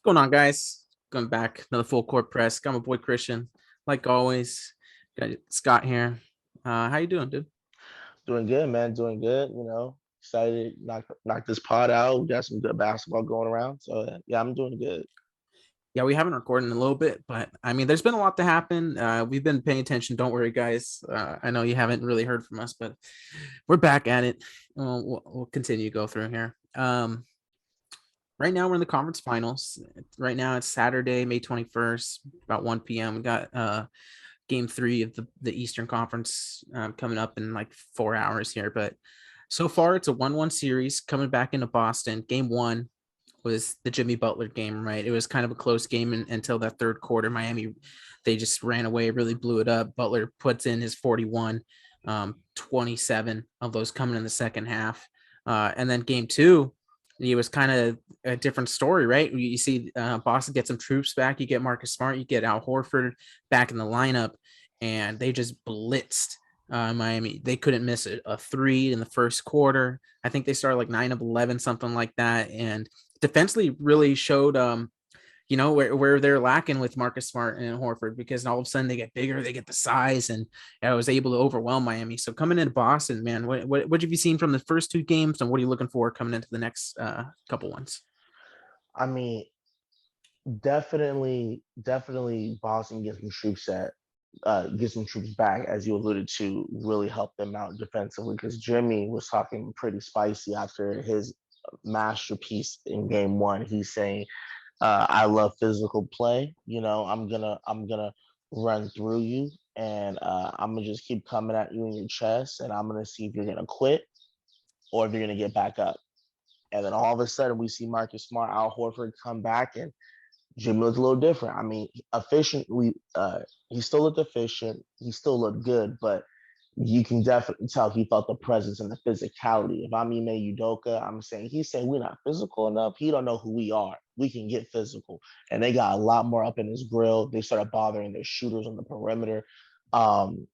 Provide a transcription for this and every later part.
Going on, guys? Going back, another full court press. Got my boy Christian, like always. Got Scott here. How you doing, dude? Doing good, man. Doing good. Excited. Knock this pod out. We got some good basketball going around. So yeah, I'm doing good. Yeah, we haven't recorded in a little bit, but I mean, there's been a lot to happen. We've been paying attention. Don't worry, guys. I know you haven't really heard from us, but we're back at it. We'll continue to go through here. Right now we're in the conference finals. Right now it's Saturday, May 21st, about 1 p.m. We got game three of the Eastern Conference coming up in like 4 hours here. But so far, it's a 1-1 series coming back into Boston. Game one was the Jimmy Butler game, right? It was kind of a close game until that third quarter. Miami, they just ran away, really blew it up. Butler puts in his 41, 27 of those coming in the second half. And then game two, it was kind of a different story, right? You see Boston get some troops back. You get Marcus Smart, you get Al Horford back in the lineup, and they just blitzed Miami. They couldn't miss a three in the first quarter. I think they started like 9 of 11, something like that. And defensively really showed, where they're lacking with Marcus Smart and Horford, because all of a sudden they get bigger, they get the size, and I was able to overwhelm Miami. So coming into Boston, man, what have you seen from the first two games, and what are you looking for coming into the next couple ones? I mean, definitely, Boston gets some troops get some troops back, as you alluded to, really help them out defensively. Because Jimmy was talking pretty spicy after his masterpiece in Game One. He's saying, I love physical play. I'm gonna run through you, and I'm gonna just keep coming at you in your chest, and I'm gonna see if you're gonna quit or if you're gonna get back up. And then all of a sudden, we see Marcus Smart, Al Horford come back, and Jimmy looked a little different. I mean, efficiently, he still looked efficient. He still looked good, but you can definitely tell he felt the presence and the physicality. If I'm Ime Udoka, he's saying we're not physical enough. He don't know who we are. We can get physical, and they got a lot more up in his grill. They started bothering their shooters on the perimeter. Um,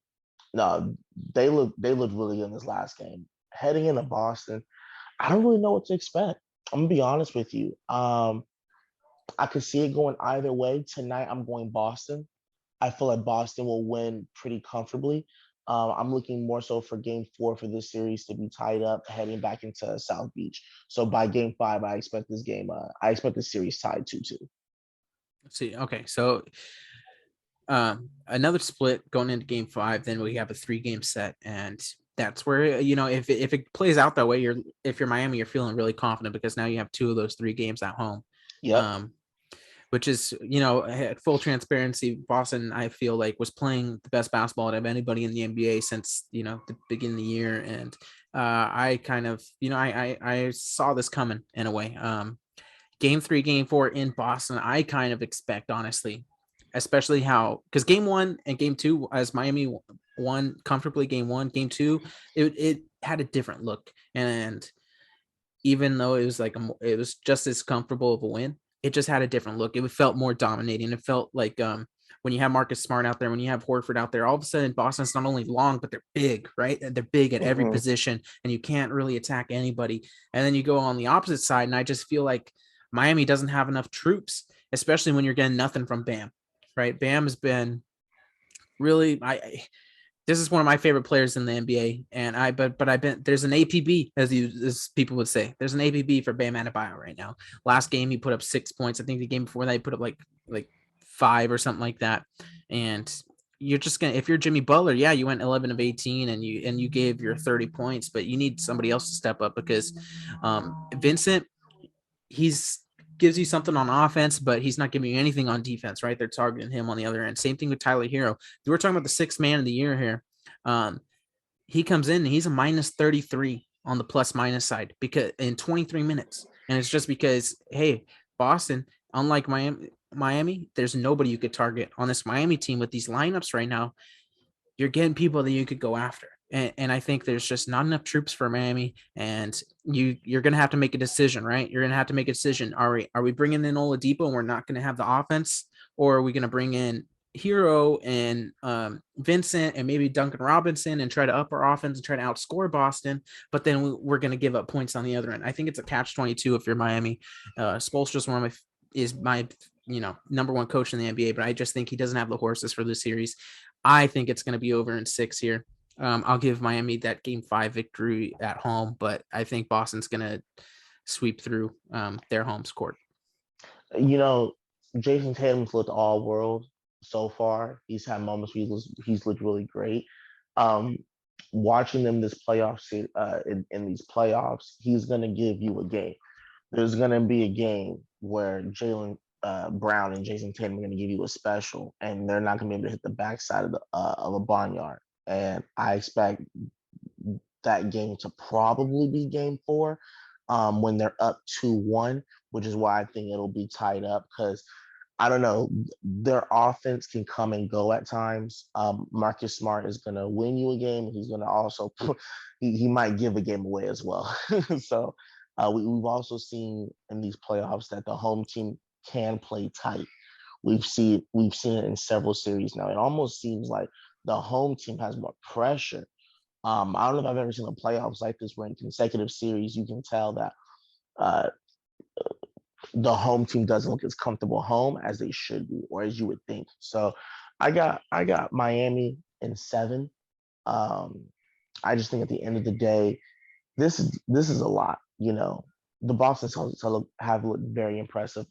no, they looked really good in this last game. Heading into Boston, I don't really know what to expect. I'm gonna be honest with you. I could see it going either way. Tonight, I'm going Boston. I feel like Boston will win pretty comfortably. I'm looking more so for Game Four for this series to be tied up, heading back into South Beach. So by Game Five, I expect this game. I expect the series tied 2-2. Let's see. Okay, so another split going into game five, then we have a 3 game set, and that's where, if it plays out that way, if you're Miami, you're feeling really confident because now you have 2 of those 3 games at home. Yep. um which is, at full transparency, Boston, I feel like, was playing the best basketball out of anybody in the NBA since, the beginning of the year. And I kind of, I saw this coming in a way. Game three, game four in Boston, I kind of expect, honestly, especially because game one and game two, as Miami won comfortably game one, game two, it had a different look. And even though it was it was just as comfortable of a win, it just had a different look. It felt more dominating. It felt like when you have Marcus Smart out there, when you have Horford out there, all of a sudden Boston's not only long, but they're big, right? They're big at every Mm-hmm. position, and you can't really attack anybody. And then you go on the opposite side, and I just feel like Miami doesn't have enough troops, especially when you're getting nothing from Bam, right? Bam has been really, this is one of my favorite players in the NBA, and but I've been, there's an APB, as people would say. There's an APB for Bam Adebayo right now. Last game he put up 6 points. I think the game before that he put up like 5 or something like that. And you're just gonna, if you're Jimmy Butler, yeah, you went 11 of 18 and you gave your 30 points, but you need somebody else to step up because Vincent, he's gives you something on offense, but he's not giving you anything on defense, right? They're targeting him on the other end. Same thing with Tyler Hero. We're talking about the 6th man of the year here. Um, he comes in and he's a minus 33 on the plus minus side because in 23 minutes. And it's just because, hey, Boston, unlike Miami, there's nobody you could target on this Miami team with these lineups right now. You're getting people that you could go after. And I think there's just not enough troops for Miami, and you're going to have to make a decision, right? You're going to have to make a decision. Are we bringing in Oladipo and we're not going to have the offense, or are we going to bring in Hero and Vincent and maybe Duncan Robinson and try to up our offense and try to outscore Boston, but then we're going to give up points on the other end? I think it's a catch 22 if you're Miami. Spoelstra's one of is my number one coach in the NBA, but I just think he doesn't have the horses for the series. I think it's going to be over in 6 here. I'll give Miami that game 5 victory at home, but I think Boston's going to sweep through their home court. You know, Jason Tatum's looked all world so far. He's had moments where he's looked really great. Um, Watching them this in these playoffs, he's gonna give you a game. There's gonna be a game where Jalen Brown and Jason Tatum are gonna give you a special, and they're not gonna be able to hit the backside of a barnyard. And I expect that game to probably be game 4 when they're up 2-1, which is why I think it'll be tied up because I don't know, their offense can come and go at times. Marcus Smart is going to win you a game. He's going to also, he might give a game away as well. So we've also seen in these playoffs that the home team can play tight. We've seen it in several series now. It almost seems like the home team has more pressure. I don't know if I've ever seen a playoffs like this where in consecutive series you can tell that uh, the home team doesn't look as comfortable home as they should be, or as you would think. So I got Miami in 7. Um, I just think at the end of the day, this is a lot. The Boston Celtics have looked very impressive,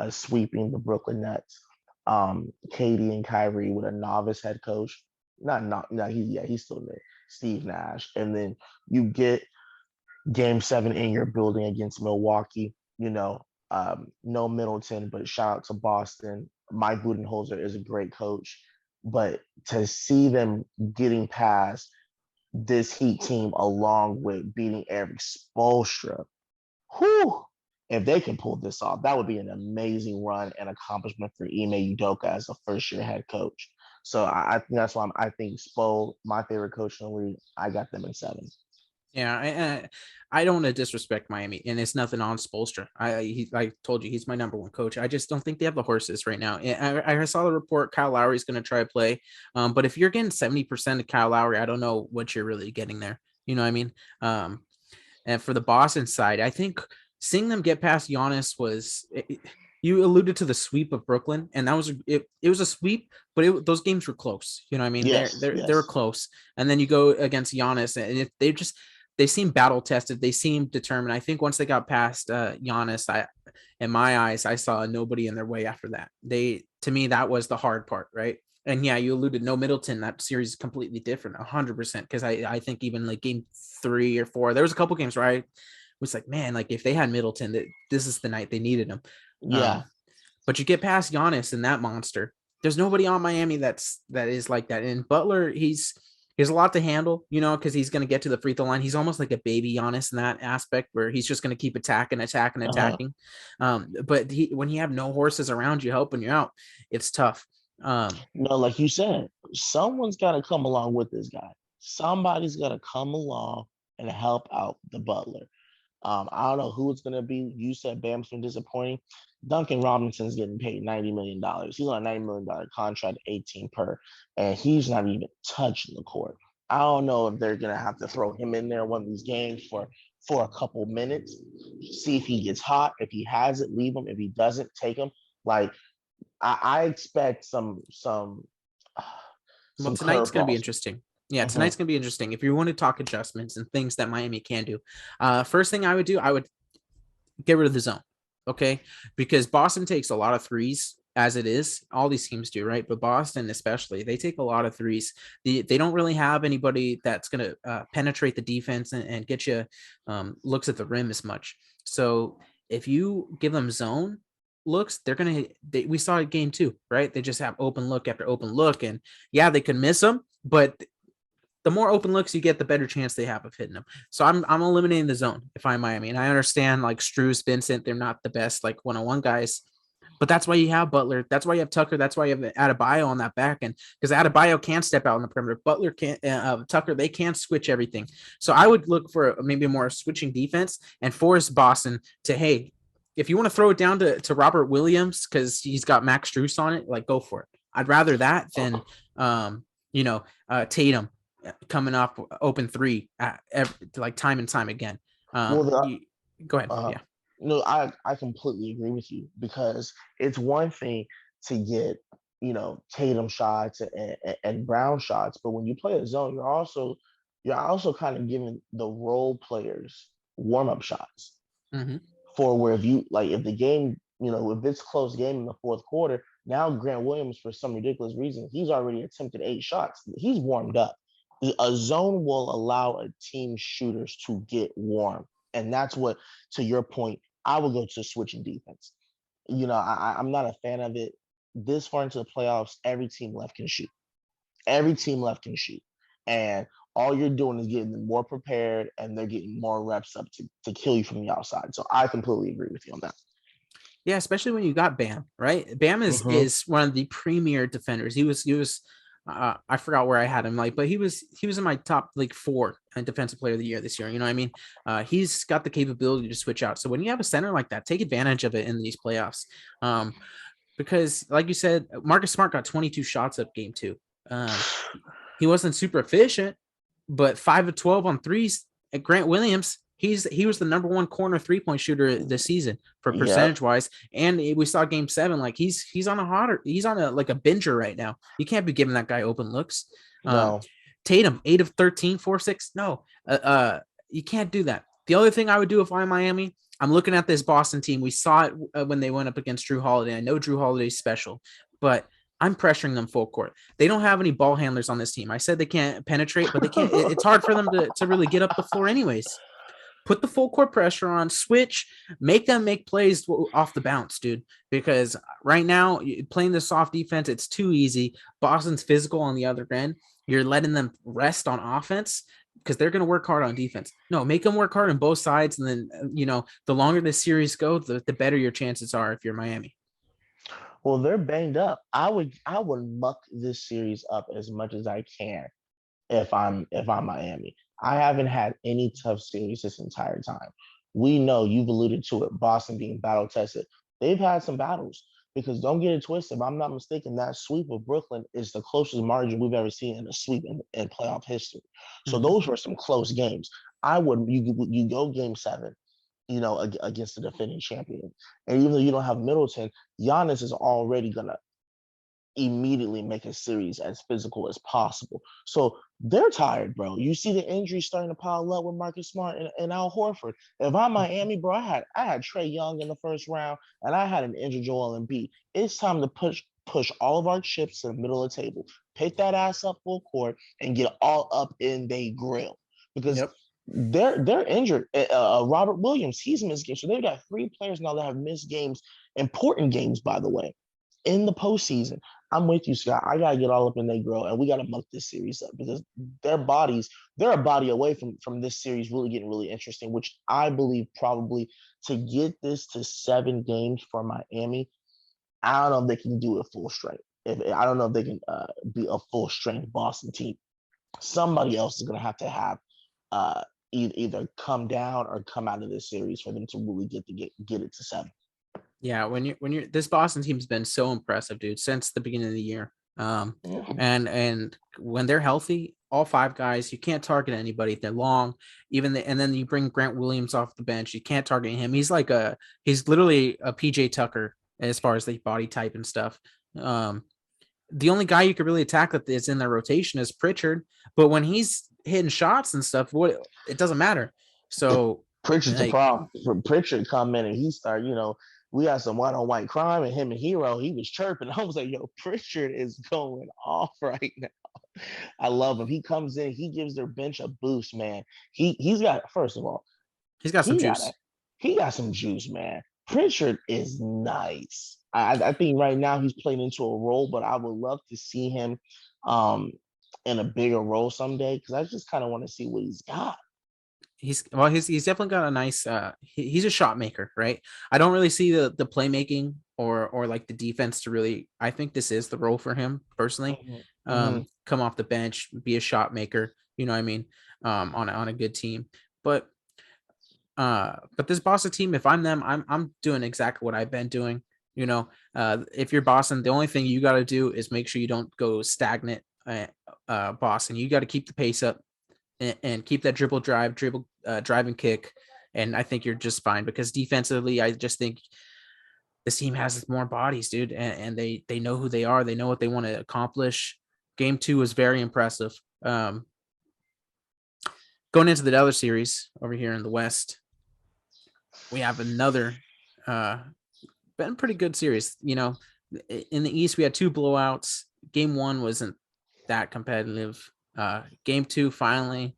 sweeping the Brooklyn Nets. Katie and Kyrie with a novice head coach. Not no, he's still there. Steve Nash, and then you get Game 7 in your building against Milwaukee. No Middleton, but shout out to Boston. Mike Budenholzer is a great coach, but to see them getting past this Heat team along with beating Eric Spoelstra, whew, if they can pull this off, that would be an amazing run and accomplishment for Ime Udoka as a first-year head coach. So I think that's why I think Spo, my favorite coach in the league, I got them in 7. Yeah, I don't want to disrespect Miami, and it's nothing on Spoelstra. I told you he's my number one coach. I just don't think they have the horses right now. I saw the report Kyle Lowry's going to try to play, but if you're getting 70% of Kyle Lowry, I don't know what you're really getting there. You know what I mean? And for the Boston side, I think seeing them get past Giannis was. You alluded to the sweep of Brooklyn, and that was it. It was a sweep, but those games were close. You know what I mean? Yes, They were yes. close, and then you go against Giannis, and if they seem battle tested. They seem determined. I think once they got past Giannis, in my eyes, I saw nobody in their way after that. To me, that was the hard part, right? And yeah, you alluded no Middleton. That series is completely different, 100%. Because I think even like game 3 or 4, there was a couple games where I was like, man, like if they had Middleton, this is the night they needed him. Yeah. But you get past Giannis and that monster. There's nobody on Miami that is like that. And Butler, he's a lot to handle, because he's going to get to the free throw line. He's almost like a baby Giannis in that aspect where he's just going to keep attacking. But when you have no horses around you helping you out, it's tough. No, like you said, someone's got to come along with this guy. Somebody's got to come along and help out the Butler. I don't know who it's going to be. You said Bam's been disappointing. Duncan Robinson's getting paid $90 million. He's on a $90 million contract, 18 per, and he's not even touching the court. I don't know if they're going to have to throw him in there one of these games for a couple minutes, see if he gets hot. If he has it, leave him. If he doesn't, take him. Like, I expect Well, some tonight's going to be curveballs. interesting. Yeah, Uh-huh. tonight's going to be interesting. If you want to talk adjustments and things that Miami can do, first thing I would do, I would get rid of the zone. Okay. Because Boston takes a lot of threes as it is. All these teams do, right? But Boston, especially, they take a lot of threes. They don't really have anybody that's going to penetrate the defense and get you looks at the rim as much. So if you give them zone looks, we saw it game 2, right? They just have open look after open look. And yeah, they could miss them, but the more open looks you get, the better chance they have of hitting them. So I'm eliminating the zone if I'm Miami. And I understand like Struz, Vincent, they're not the best like one-on-one guys, but that's why you have Butler. That's why you have Tucker. That's why you have Adebayo on that back end, because Adebayo can step out on the perimeter. Butler can't. Tucker, they can't switch everything. So I would look for maybe more switching defense and force Boston to, hey, if you want to throw it down to Robert Williams because he's got Max Strus on it, like go for it. I'd rather that than Tatum coming off open 3 like time and time again. Well, Go ahead. uh, Yeah. No, I completely agree with you because it's one thing to get, Tatum shots and Brown shots, but when you play a zone, you're also kind of giving the role players warm up shots Hmm. for where if the game, if it's close game in the fourth quarter, now Grant Williams, for some ridiculous reason, he's already attempted 8 shots. He's warmed up. A zone will allow a team shooters to get warm. And that's what, to your point, I would go to switching defense. I'm not a fan of it. This far into the playoffs, every team left can shoot. Every team left can shoot. And all you're doing is getting them more prepared and they're getting more reps up to kill you from the outside. So I completely agree with you on that. Yeah, especially when you got Bam, right? Bam is Mm-hmm. is one of the premier defenders. He was I forgot where I had him, like, but he was in my top like 4 defensive player of the year this year. You know what I mean? He's got the capability to switch out. So when you have a center like that, take advantage of it in these playoffs. Because like you said, Marcus Smart got 22 shots up game 2. Um, he wasn't super efficient, but 5 of 12 on threes. At Grant Williams, he was the number 1 corner 3-point shooter this season for Yep. percentage wise. And we saw game 7, like he's on a like a binger right now. You can't be giving that guy open looks. Um, No. Tatum 8 of 13, 4-6. No, you can't do that. The other thing I would do if I'm Miami, I'm looking at this Boston team. We saw it when they went up against Drew Holiday. I know Drew Holiday's special, but I'm pressuring them full court. They don't have any ball handlers on this team. I said they can't penetrate, but they can't. It's hard for them to really get up the floor, anyways. Put the full court pressure on, switch, make them make plays off the bounce, dude. Because right now, playing the soft defense, it's too easy. Boston's physical on the other end. You're letting them rest on offense because they're going to work hard on defense. No, make them work hard on both sides. And then, the longer the series goes, the better your chances are if you're Miami. Well, they're banged up. I would muck this series up as much as I can if I'm Miami. I haven't had any tough series this entire time. We know you've alluded to it, Boston being battle tested. They've had some battles because don't get it twisted. If I'm not mistaken, that sweep of Brooklyn is the closest margin we've ever seen in a sweep in playoff history. So Mm-hmm. those were some close games. I would you go game 7, against the defending champion, and even though you don't have Middleton, Giannis is already gonna immediately make a series as physical as possible. So they're tired, bro. You see the injuries starting to pile up with Marcus Smart and Al Horford. If I'm Miami, bro, I had Trae Young in the first round, and I had an injured Joel Embiid. It's time to push all of our chips to the middle of the table. Pick that ass up full court and get all up in they grill because Yep. they're injured. Robert Williams, he's missed games. So they've got 3 players now that have missed games, important games, by the way, in the postseason. I'm with you, Scott. I gotta get all up in their grill, and we gotta muck this series up because their bodies, they're a body away from this series really getting really interesting. Which I believe probably to get this to 7 games for Miami, I don't know if they can do it full strength. If I don't know if they can be a full strength Boston team. Somebody else is gonna have uh, either come down or come out of this series for them to really get it to 7. Yeah, when you're this Boston team's been so impressive, dude, since the beginning of the year. Mm-hmm. And when they're healthy, all 5 guys, you can't target anybody. They're long, and then you bring Grant Williams off the bench. You can't target him. He's literally a PJ Tucker as far as the body type and stuff. Um, the only guy you could really attack that is in their rotation is Pritchard, but when he's hitting shots and stuff, it doesn't matter. So Pritchard's the like problem. For Pritchard come in and he started, we got some white on white crime and him and Hero, he was chirping. I was like, yo, Pritchard is going off right now. I love him. He comes in, he gives their bench a boost, man. He's got, first of all, he's got some he got a juice. he got some juice, man. Pritchard is nice. I think right now he's playing into a role, but I would love to see him um in a bigger role someday because I just kind of want to see what he's got. He's definitely got a nice he's a shot maker, right? I don't really see the playmaking or like the defense to really. I think this is the role for him personally. Mm-hmm. Mm-hmm. Come off the bench, be a shot maker, you know what I mean? On a good team. But this Boston team, if I'm them, I'm doing exactly what I've been doing. If you're Boston, the only thing you got to do is make sure you don't go stagnant. Boston, you got to keep the pace up and keep that dribble, drive and kick, And I think you're just fine because defensively, I just think this team has more bodies, dude, and they know who they are. They know what they want to accomplish. Game 2 was very impressive. Going into the other series over here in the West, we have another been pretty good series. You know, in the East, we had 2 blowouts. Game 1 wasn't that competitive. Game 2 finally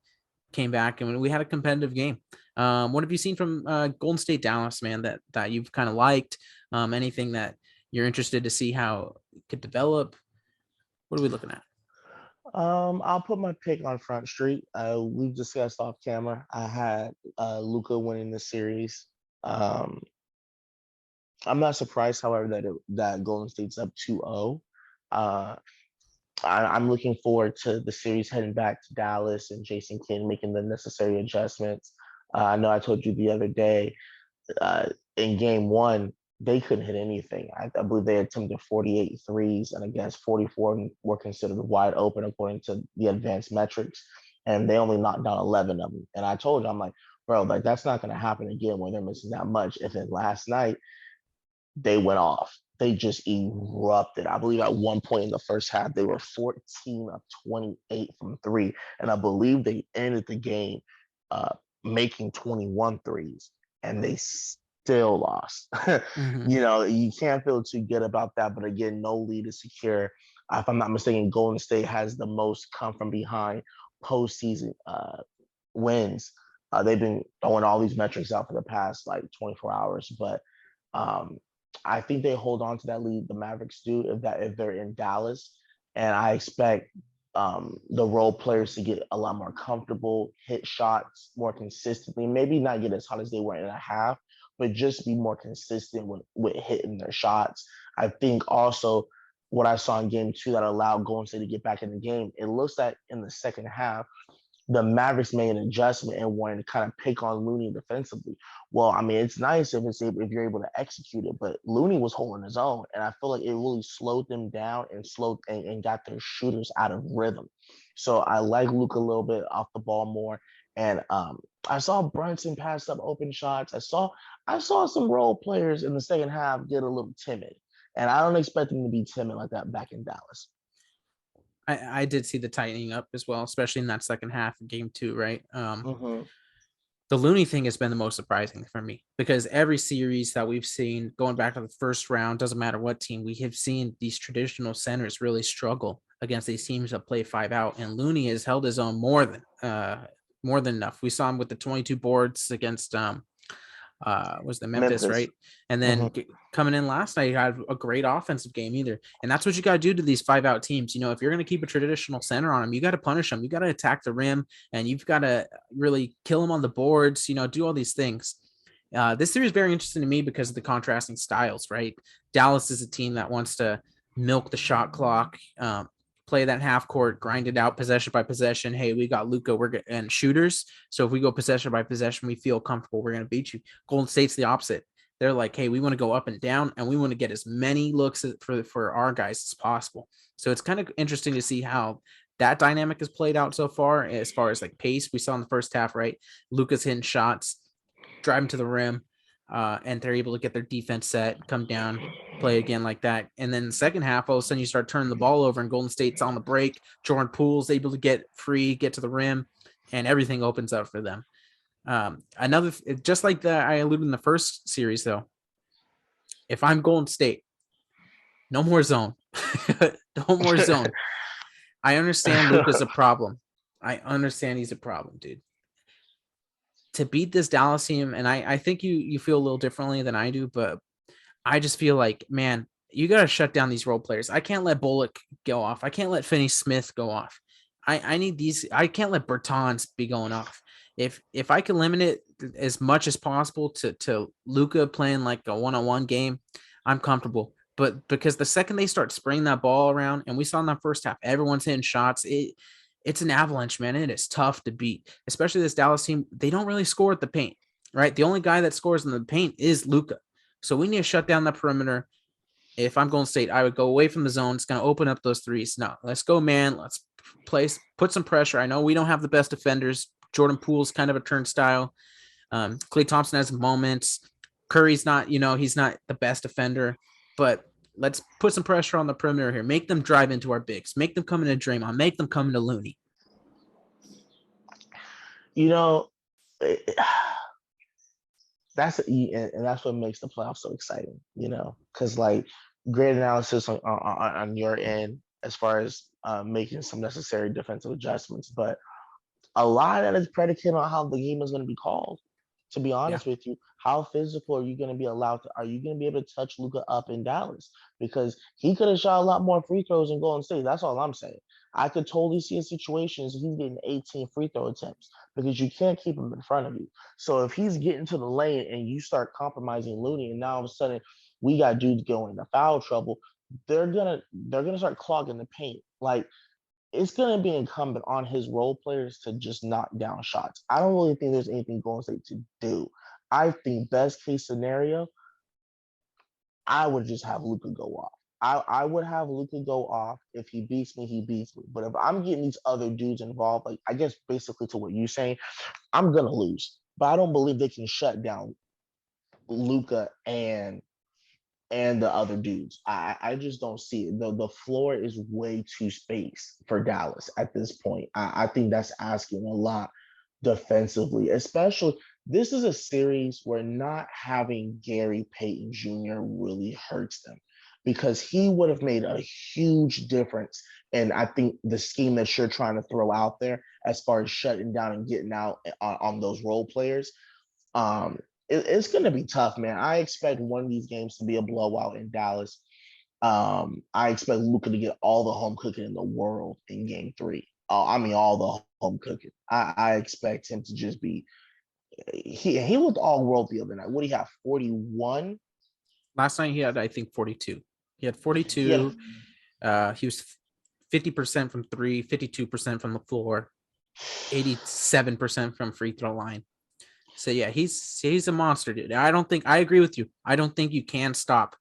came back and we had a competitive game. What have you seen from Golden State Dallas, man, that you've kind of liked? Anything that you're interested to see how it could develop? What are we looking at? I'll put my pick on Front Street. We've discussed off camera. I had Luca winning the series. Um, I'm not surprised, however, that Golden State's up 2-0. Uh, I'm looking forward to the series heading back to Dallas and Jason Kidd making the necessary adjustments. I know I told you the other day in game 1, they couldn't hit anything. I believe they attempted 48 threes, and I guess 44 were considered wide open according to the advanced metrics, and they only knocked down 11 of them. And I told you, I'm like, bro, like that's not going to happen again when they're missing that much. And then last night, they went off. They just erupted. I believe at one point in the first half, they were 14 of 28 from 3. And I believe they ended the game making 21 threes, and they still lost. Mm-hmm. You can't feel too good about that. But again, no lead is secure. If I'm not mistaken, Golden State has the most come from behind postseason wins. They've been throwing all these metrics out for the past like 24 hours, but um, I think they hold on to that lead. The Mavericks do if they're in Dallas, and I expect the role players to get a lot more comfortable, hit shots more consistently. Maybe not get as hot as they were in a half, but just be more consistent with hitting their shots. I think also what I saw in game 2 that allowed Golden State to get back in the game. It looks like in the second half the Mavericks made an adjustment and wanted to kind of pick on Looney defensively. Well, I mean, it's nice if you're able to execute it, but Looney was holding his own, and I feel like it really slowed them down and got their shooters out of rhythm. So I like Luka a little bit off the ball more, and I saw Brunson pass up open shots. I saw some role players in the second half get a little timid, and I don't expect them to be timid like that back in Dallas. I did see the tightening up as well, especially in that second half of game 2, right? Mm-hmm. The Looney thing has been the most surprising for me because every series that we've seen going back to the first round, doesn't matter what team, we have seen these traditional centers really struggle against these teams that play 5 out. And Looney has held his own more than enough. We saw him with the 22 boards against was the Memphis, Memphis. right? And then Mm-hmm. coming in last night, he had a great offensive game either. And that's what you got to do to these 5 out teams. You know, if you're going to keep a traditional center on them, you got to punish them. You got to attack the rim and you've got to really kill them on the boards, you know, do all these things. This series is very interesting to me because of the contrasting styles, right? Dallas is a team that wants to milk the shot clock, play that half court, grind it out possession by possession. Hey, we got Luka, and shooters. So if we go possession by possession, we feel comfortable. We're going to beat you. Golden State's the opposite. They're like, hey, we want to go up and down, and we want to get as many looks for our guys as possible. So it's kind of interesting to see how that dynamic has played out so far as like pace. We saw in the first half, right? Luka's hitting shots, driving to the rim, and they're able to get their defense set, come down, play again like that. And then the second half, all of a sudden you start turning the ball over and Golden State's on the break. Jordan Poole's able to get free, get to the rim, and everything opens up for them. Another, just like I alluded in the first series, though, if I'm Golden State, no more zone. No more zone. I understand Luka's a problem. I understand he's a problem, dude. To beat this Dallas team, and I think you feel a little differently than I do, but I just feel like, man, you got to shut down these role players. I can't let Bullock go off. I can't let Finney Smith go off. I need these. I can't let Bertans be going off. If I can limit it as much as possible to Luka playing like a one-on-one game, I'm comfortable. But because the second they start spraying that ball around, and we saw in that first half, everyone's hitting shots. It's an avalanche, man. It is tough to beat, especially this Dallas team. They don't really score at the paint, right? The only guy that scores in the paint is Luka. So we need to shut down the perimeter. If I'm Golden State, I would go away from the zone. It's going to open up those threes. No, let's go, man. Let's put some pressure. I know we don't have the best defenders. Jordan Poole's kind of a turnstile. Klay Thompson has moments. Curry's not, he's not the best defender, but let's put some pressure on the perimeter here. Make them drive into our bigs. Make them come into Draymond. Make them come into Looney. You know, that's what makes the playoffs so exciting. Because like great analysis on your end as far as making some necessary defensive adjustments, but a lot of that is predicated on how the game is going to be called. To be Yeah. honest with you, how physical are you going to be allowed to? Are you going to be able to touch Luka up in Dallas? Because he could have shot a lot more free throws in Golden State. That's all I'm saying. I could totally see a situation he's getting 18 free throw attempts because you can't keep him in front of you. So if he's getting to the lane and you start compromising Looney, and now all of a sudden we got dudes going into foul trouble, they're gonna start clogging the paint. Like it's going to be incumbent on his role players to just knock down shots. I don't really think there's anything Golden State to do. I think best case scenario, I would just have Luka go off. I would have Luka go off. If he beats me, he beats me. But if I'm getting these other dudes involved, like I guess basically to what you're saying, I'm gonna lose. But I don't believe they can shut down Luka and the other dudes. I just don't see it. The floor is way too spaced for Dallas at this point. I think that's asking a lot defensively, especially this is a series where not having Gary Payton Jr. really hurts them because he would have made a huge difference. And I think the scheme that you're trying to throw out there as far as shutting down and getting out on those role players, um, it's going to be tough, man. I expect one of these games to be a blowout in Dallas. I expect Luka to get all the home cooking in the world in Game 3. I mean, all the home cooking. I expect him to just be. He was all world the other night. What do you have? 41. Last night he had, I think, 42. He had 42. Yeah. He was 50% from three, 52% from the floor, 87% from free throw line. So yeah, he's a monster, dude. I agree with you. I don't think you can stop.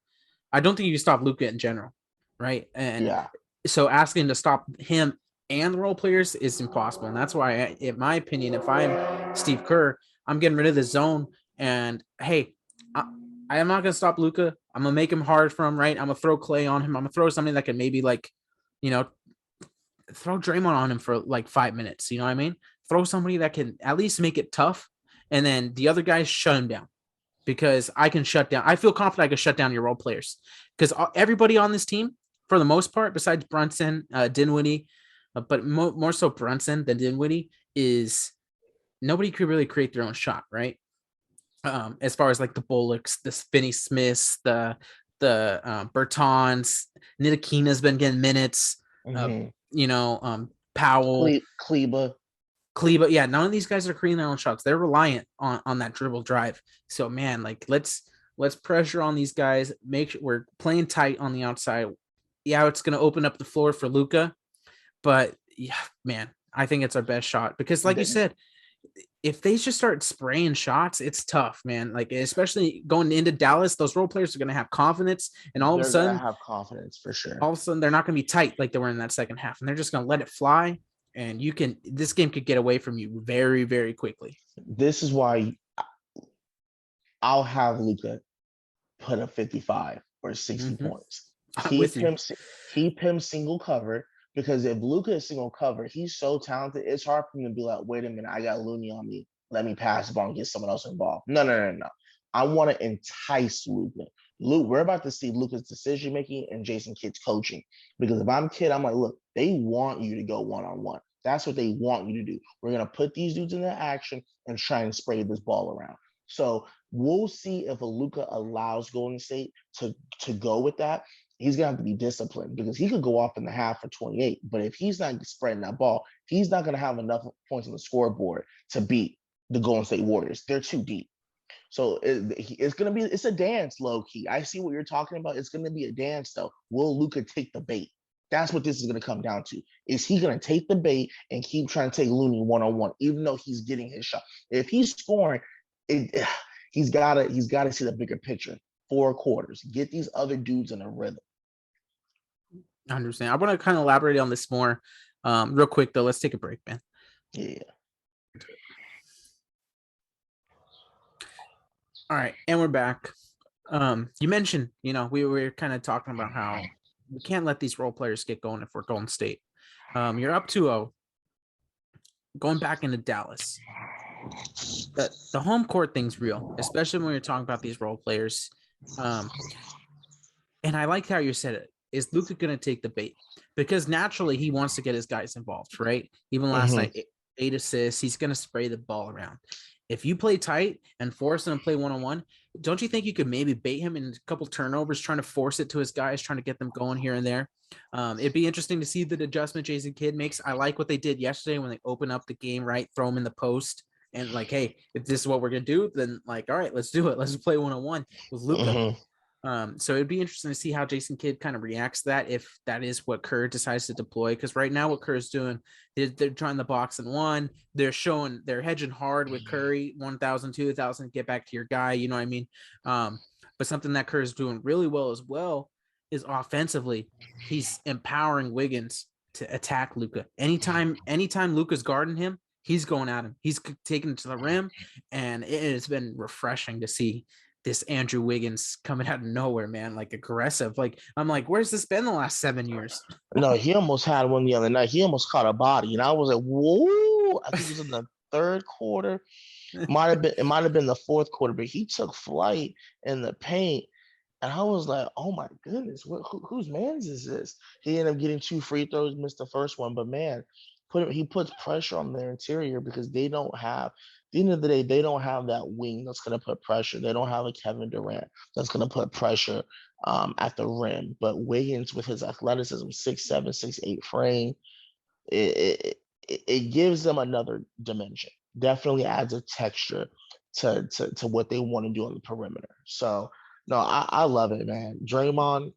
I don't think you can stop Luka in general, right? And Yeah. so asking to stop him and the role players is impossible. And that's why, in my opinion, if I'm Steve Kerr, I'm getting rid of the zone. And hey, I am not gonna stop Luka. I'm gonna make him hard for him, right? I'm gonna throw Clay on him. I'm gonna throw something that can maybe you know, throw Draymond on him for like 5 minutes. You know what I mean? Throw somebody that can at least make it tough, and then the other guys shut him down because I can shut down. I feel confident I can shut down your role players because everybody on this team, for the most part, besides Brunson, Dinwiddie, but more so Brunson than Dinwiddie, is nobody could really create their own shot, right? As far as like the Bullocks, the Finney Smiths, the Bertans, Nidakina's been getting minutes. Mm-hmm. Powell, Kleba. Kleba, yeah, none of these guys are creating their own shots. They're reliant on that dribble drive. So man, like let's pressure on these guys. Make sure we're playing tight on the outside. Yeah, it's gonna open up the floor for Luka, but yeah, man, I think it's our best shot because, like you said, if they just start spraying shots, it's tough, man. Like especially going into Dallas, those role players are gonna have confidence, and all of a They're sudden, gonna have confidence for sure. all of a sudden, they're not gonna be tight like they were in that second half, and they're just gonna let it fly. And this game could get away from you very, very quickly. This is why I'll have Luka put up 55 or 60 points. I'm with you. Keep him single cover because if Luka is single cover, he's so talented. It's hard for him to be like, wait a minute, I got Looney on me. Let me pass the ball and get someone else involved. No. I want to entice Luka. We're about to see Luka's decision making and Jason Kidd's coaching. Because if I'm Kidd, I'm like, look, they want you to go one-on-one. That's what they want you to do. We're gonna put these dudes into action and try and spray this ball around. So we'll see if Luka allows Golden State to go with that. He's gonna have to be disciplined because he could go off in the half for 28, but if he's not spreading that ball, he's not gonna have enough points on the scoreboard to beat the Golden State Warriors. They're too deep. So it's a dance, low key. I see what you're talking about. It's gonna be a dance though. Will Luka take the bait? That's what this is going to come down to. Is he going to take the bait and keep trying to take Looney one-on-one, even though he's getting his shot? If he's scoring, he's got to see the bigger picture. 4 quarters. Get these other dudes in a rhythm. I understand. I want to kind of elaborate on this more. Real quick, though. Let's take a break, man. Yeah. All right, and we're back. You mentioned, we were kind of talking about how we can't let these role players get going if we're Golden State. You're up 2-0, going back into Dallas. The home court thing's real, especially when you're talking about these role players. Um, and I like how you said it. Is Luka going to take the bait? Because naturally he wants to get his guys involved, right? Even last Hmm. night, 8 assists. He's going to spray the ball around. If you play tight and force him to play one-on-one, don't you think you could maybe bait him in a couple turnovers, trying to force it to his guys, trying to get them going here and there? It'd be interesting to see the adjustment Jason Kidd makes. I like what they did yesterday when they open up the game, right? Throw him in the post and like, hey, if this is what we're gonna do, then like, all right, let's do it. Let's play one-on-one with Luka. Hmm. So it'd be interesting to see how Jason Kidd kind of reacts to that, if that is what Kerr decides to deploy. Because right now, what Kerr's doing, they're trying the box and one. They're hedging hard with Curry, 1,000, 2,000, get back to your guy. You know what I mean? But something that Kerr is doing really well as well is offensively, he's empowering Wiggins to attack Luka. Anytime Luka's guarding him, he's going at him. He's taking it to the rim, and it has been refreshing to see this Andrew Wiggins coming out of nowhere, man, like aggressive. Like, I'm like, where's this been the last 7 years? No, he almost had one the other night. He almost caught a body, and I was like, "Whoa!" I think it was in the third quarter. It might have been the fourth quarter, but he took flight in the paint, and I was like, "Oh my goodness, whose man's is this?" He ended up getting two free throws, missed the first one, but man, he puts pressure on their interior because they don't have. At the end of the day, they don't have that wing that's going to put pressure. They don't have a Kevin Durant that's going to put pressure at the rim. But Wiggins, with his athleticism, 6'7", 6'8" frame, it gives them another dimension. Definitely adds a texture to what they want to do on the perimeter. So no, I love it, man. Draymond,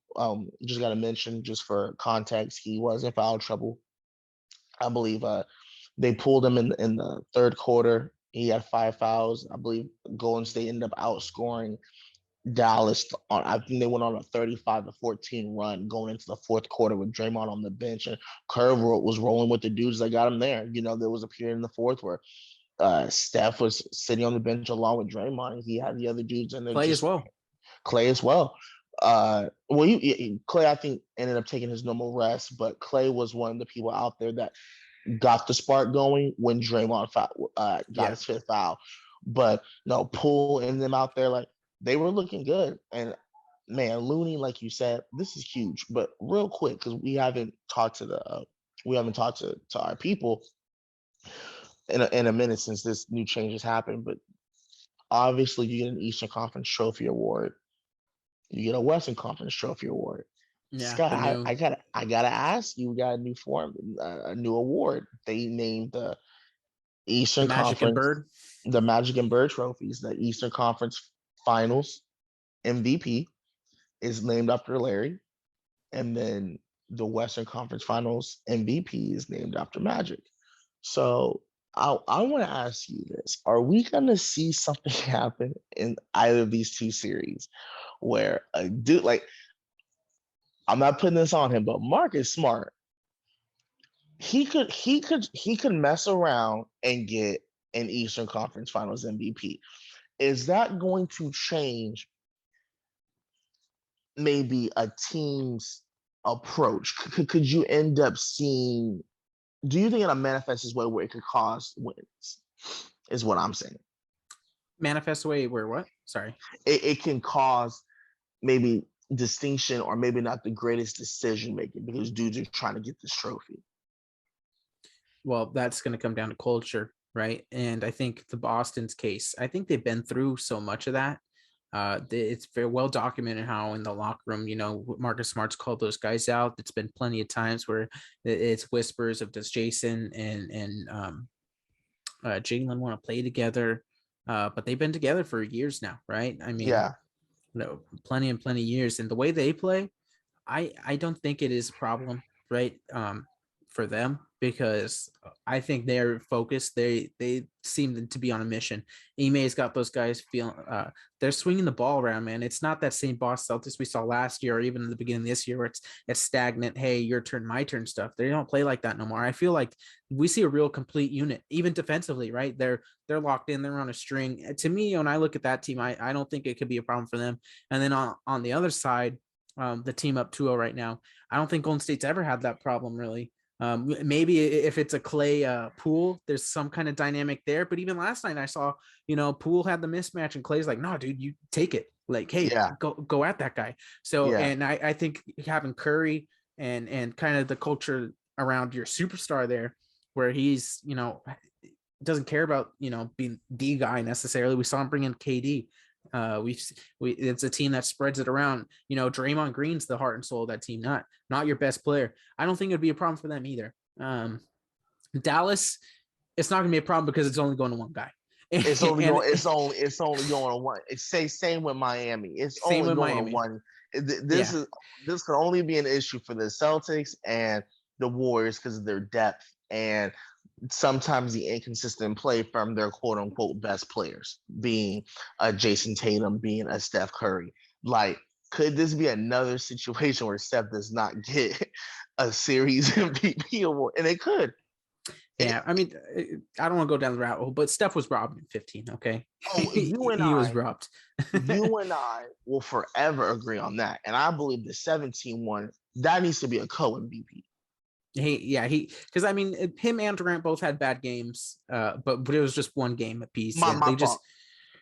just got to mention, just for context, he was in foul trouble. I believe they pulled him in the third quarter. He had 5 fouls. I believe Golden State ended up outscoring Dallas on. I think they went on a 35-14 run going into the fourth quarter with Draymond on the bench, and Kerr was rolling with the dudes that got him there. There was a period in the fourth where Steph was sitting on the bench along with Draymond, and he had the other dudes in there, Clay as just well. Clay as well. Clay, I think, ended up taking his normal rest, but Clay was one of the people out there that got the spark going when Draymond got Yeah. his fifth foul. But no, Poole and them out there, like, they were looking good. And man, Looney, like you said, this is huge. But real quick, because we haven't talked to our people in a minute since this new change has happened. But obviously, you get an Eastern Conference Trophy award, you get a Western Conference Trophy award. Yeah. The Scott, new I gotta ask you, we got a new form, a new award. They named the the Eastern Magic and Conference, Bird. the Magic and Bird trophies. The Eastern Conference Finals MVP is named after Larry, and then the Western Conference Finals MVP is named after Magic. So I want to ask you this: are we gonna see something happen in either of these two series where a dude like, I'm not putting this on him, but Marcus Smart, he could mess around and get an Eastern Conference Finals MVP. Is that going to change maybe a team's approach? Could you end up seeing? Do you think it'll manifest this way where it could cause wins? Is what I'm saying. Manifest away where what? Sorry. It can cause maybe distinction, or maybe not the greatest decision making, because dudes are trying to get this trophy. Well, that's going to come down to culture, right? And I think the Boston's case, I think they've been through so much of that. It's very well documented how in the locker room, Marcus Smart's called those guys out. It's been plenty of times where it's whispers of, does Jason and Jalen want to play together? But they've been together for years now, right? I mean, Yeah. plenty and plenty of years. And the way they play, I don't think it is a problem, right? for them, because I think they're focused. They seem to be on a mission. Ime's got those guys feeling they're swinging the ball around, man. It's not that same Boss Celtics we saw last year or even in the beginning of this year where it's stagnant. Hey, your turn, my turn stuff. They don't play like that no more. I feel like we see a real complete unit, even defensively, right? They're locked in, they're on a string. To me, when I look at that team, I don't think it could be a problem for them. And then on the other side, the team up 2-0 right now, I don't think Golden State's ever had that problem really. Maybe if it's a Clay Poole, there's some kind of dynamic there. But even last night, I saw, Poole had the mismatch, and Clay's like, "No, dude, you take it. Like, hey, Yeah, go at that guy." So, yeah. and I think having Curry and kind of the culture around your superstar there, where he's doesn't care about being the guy necessarily. We saw him bring in KD. We it's a team that spreads it around. Draymond Green's the heart and soul of that team, not your best player. I don't think it'd be a problem for them either. Dallas, it's not gonna be a problem because it's only going to one guy. It's only And going. It's only going to one. It's same with Miami. It's same only with going to Miami. one. Yeah, This could only be an issue for the Celtics and the Warriors because of their depth and sometimes the inconsistent play from their quote unquote best players, being a Jason Tatum, being a Steph Curry. Like, could this be another situation where Steph does not get a series MVP award? And it could. yeah. I mean, I don't want to go down the rabbit hole, but Steph was robbed in 15. Okay, Oh, he was robbed. you and I will forever agree on that. And I believe the 17 one, that needs to be a co-MVP. Because I mean, him and Durant both had bad games, but it was just one game apiece, My and my they just fault.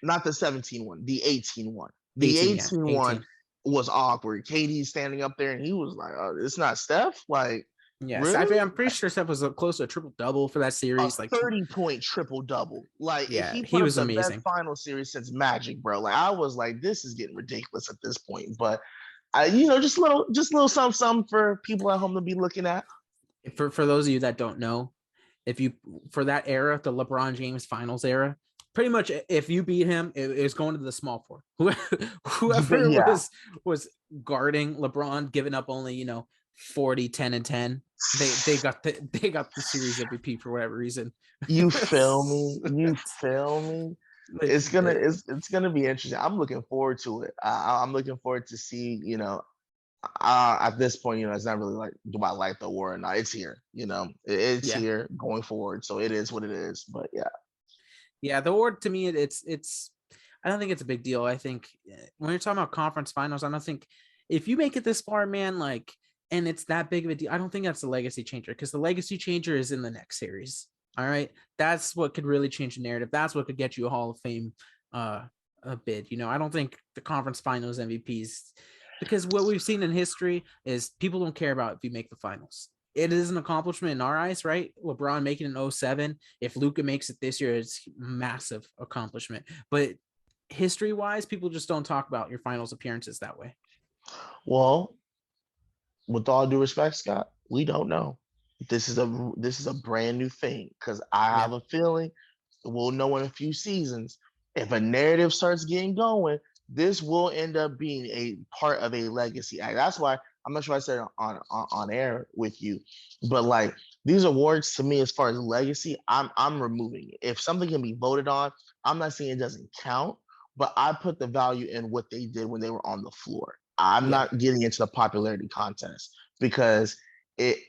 Not the 17 one, the 18 one. The 18, yeah, 18 one 18. was awkward. KD standing up there and he was like, oh, it's not Steph? Like, Yes, really? I'm pretty sure Steph was close to a triple double for that A series. Like, 30-point triple double. Like, yeah, he he put up was the best amazing. final series since Magic, bro. Like, I was like, this is getting ridiculous at this point. But just a little something for people at home to be looking at. For those of you that don't know, if you for that era, the LeBron James Finals era, pretty much if you beat him, it was going to the small four. Whoever Yeah. was guarding LeBron, giving up only 40, 10, and 10. They got the series MVP for whatever reason. You feel me? You feel me? It's gonna be interesting. I'm looking forward to it. I'm looking forward to see. At this point, it's not really like, do I like the award or not? It's here. It's Yeah. here going forward. So it is what it is. But yeah. Yeah, the award to me, it's I don't think it's a big deal. I think when you're talking about conference finals, I don't think if you make it this far, man, like, and it's that big of a deal, I don't think that's the legacy changer, because the legacy changer is in the next series. All right. That's what could really change the narrative. That's what could get you a Hall of Fame a bid. I don't think the conference finals MVPs, because what we've seen in history is people don't care about if you make the finals. It is an accomplishment in our eyes, right? LeBron making an 07. If Luka makes it this year, it's massive accomplishment. But history wise, people just don't talk about your finals appearances that way. Well, with all due respect, Scott, we don't know. This is a brand new thing because I Yeah. have a feeling we'll know in a few seasons if a narrative starts getting going. This will end up being a part of a legacy act. That's why I'm not sure I said it on air with you, but like these awards to me, as far as legacy, I'm removing it. If something can be voted on, I'm not saying it doesn't count, but I put the value in what they did when they were on the floor. I'm Yeah. not getting into the popularity contest because it.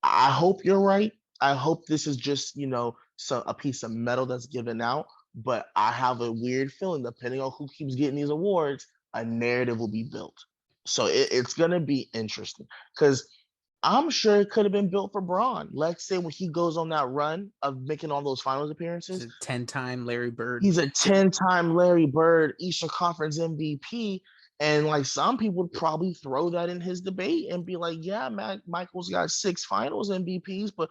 I hope you're right. I hope this is just a piece of metal that's given out. But I have a weird feeling, depending on who keeps getting these awards, a narrative will be built. So it's gonna be interesting because I'm sure it could have been built for Braun. Let's say when he goes on that run of making all those finals It's appearances, a 10-time Larry Bird. he's a 10-time Larry Bird Eastern Conference MVP. And like some people would probably throw that in his debate and be like, yeah, Michael's got 6 finals MVPs, but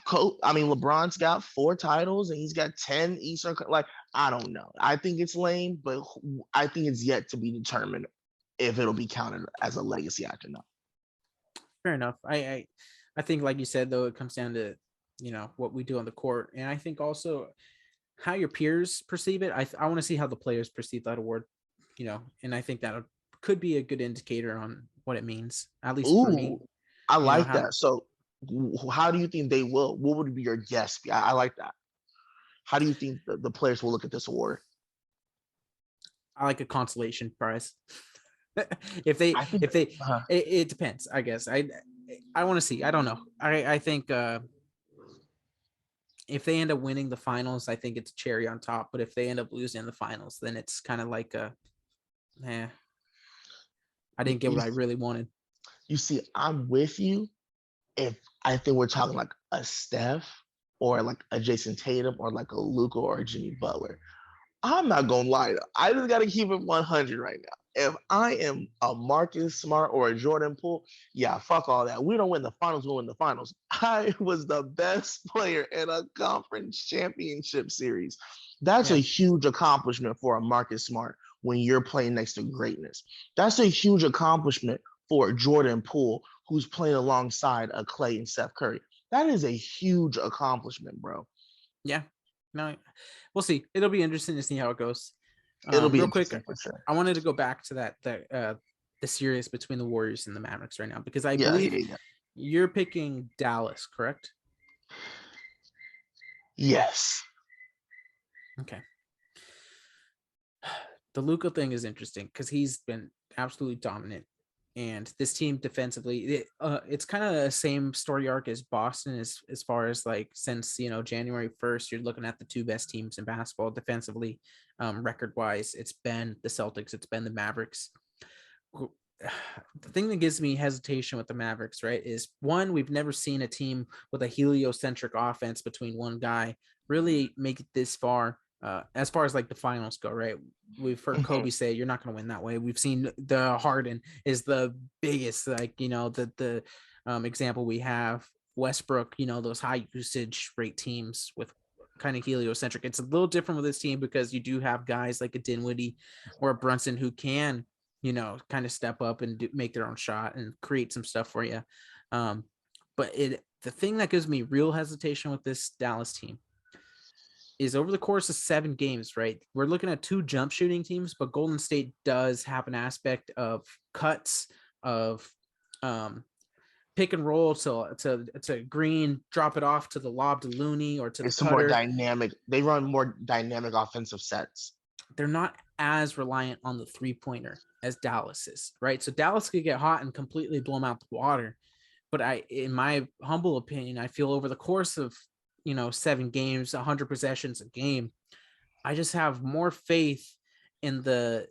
LeBron's got 4 titles and he's got 10 Eastern. Like, I don't know. I think it's lame, but I think it's yet to be determined if it'll be counted as a legacy act or not. Fair enough. I think, like you said, though, it comes down to what we do on the court, and I think also how your peers perceive it. I want to see how the players perceive that award, and I think that could be a good indicator on what it means, at least for me. Ooh, I like How that. So How do you think they will? What would be your guess? I like that. How do you think the players will look at this award? I like a consolation prize. I think, if they uh, it depends, I guess. I want to see. I don't know. I think if they end up winning the finals, I think it's cherry on top. But if they end up losing in the finals, then it's kind of like I didn't get you, what I really wanted. you see, I'm with you. If I think we're talking like a Steph or like a Jason Tatum or like a Luka or a Jimmy Butler, I'm not gonna lie. I just gotta keep it 100 right now. If I am a Marcus Smart or a Jordan Poole, yeah, fuck all that. We don't win the finals, we win the finals. I was the best player in a conference championship series. That's a Yeah, huge accomplishment for a Marcus Smart when you're playing next to greatness. That's a huge accomplishment for Jordan Poole, who's playing alongside a Clay and Steph Curry. That is a huge accomplishment, bro. yeah. No, we'll see. It'll be interesting to see how it goes. It'll be Real quick, interesting for sure. I wanted to go back to the series between the Warriors and the Mavericks right now because I Yeah, believe yeah, yeah. you're picking Dallas, correct? Yes. Okay. The Luca thing is interesting because he's been absolutely dominant, and this team defensively, it's kind of the same story arc as Boston as far as like since January 1st, you're looking at the two best teams in basketball defensively, record wise. It's been the Celtics, it's been the Mavericks. The thing that gives me hesitation with the Mavericks, right, is one, we've never seen a team with a heliocentric offense between one guy really make it this as far as like the finals go, right? We've heard Mhm. Kobe say you're not going to win that way. We've seen the Harden is the biggest, like the example we have. Westbrook, those high usage rate teams with kind of heliocentric. It's a little different with this team because you do have guys like a Dinwiddie or a Brunson who can kind of step up and make their own shot and create some stuff for you. Um, but the thing that gives me real hesitation with this Dallas team is over the course of 7 games, right? We're looking at two jump shooting teams, but Golden State does have an aspect of cuts, of pick and roll to Green, drop it off to the lob to Looney or to the It's a more cutter. dynamic. They run more dynamic offensive sets. They're not as reliant on the 3-pointer as Dallas is, right? So Dallas could get hot and completely blow them out the water. But in my humble opinion, I feel over the course of 7 games, 100 possessions a game, I just have more faith in the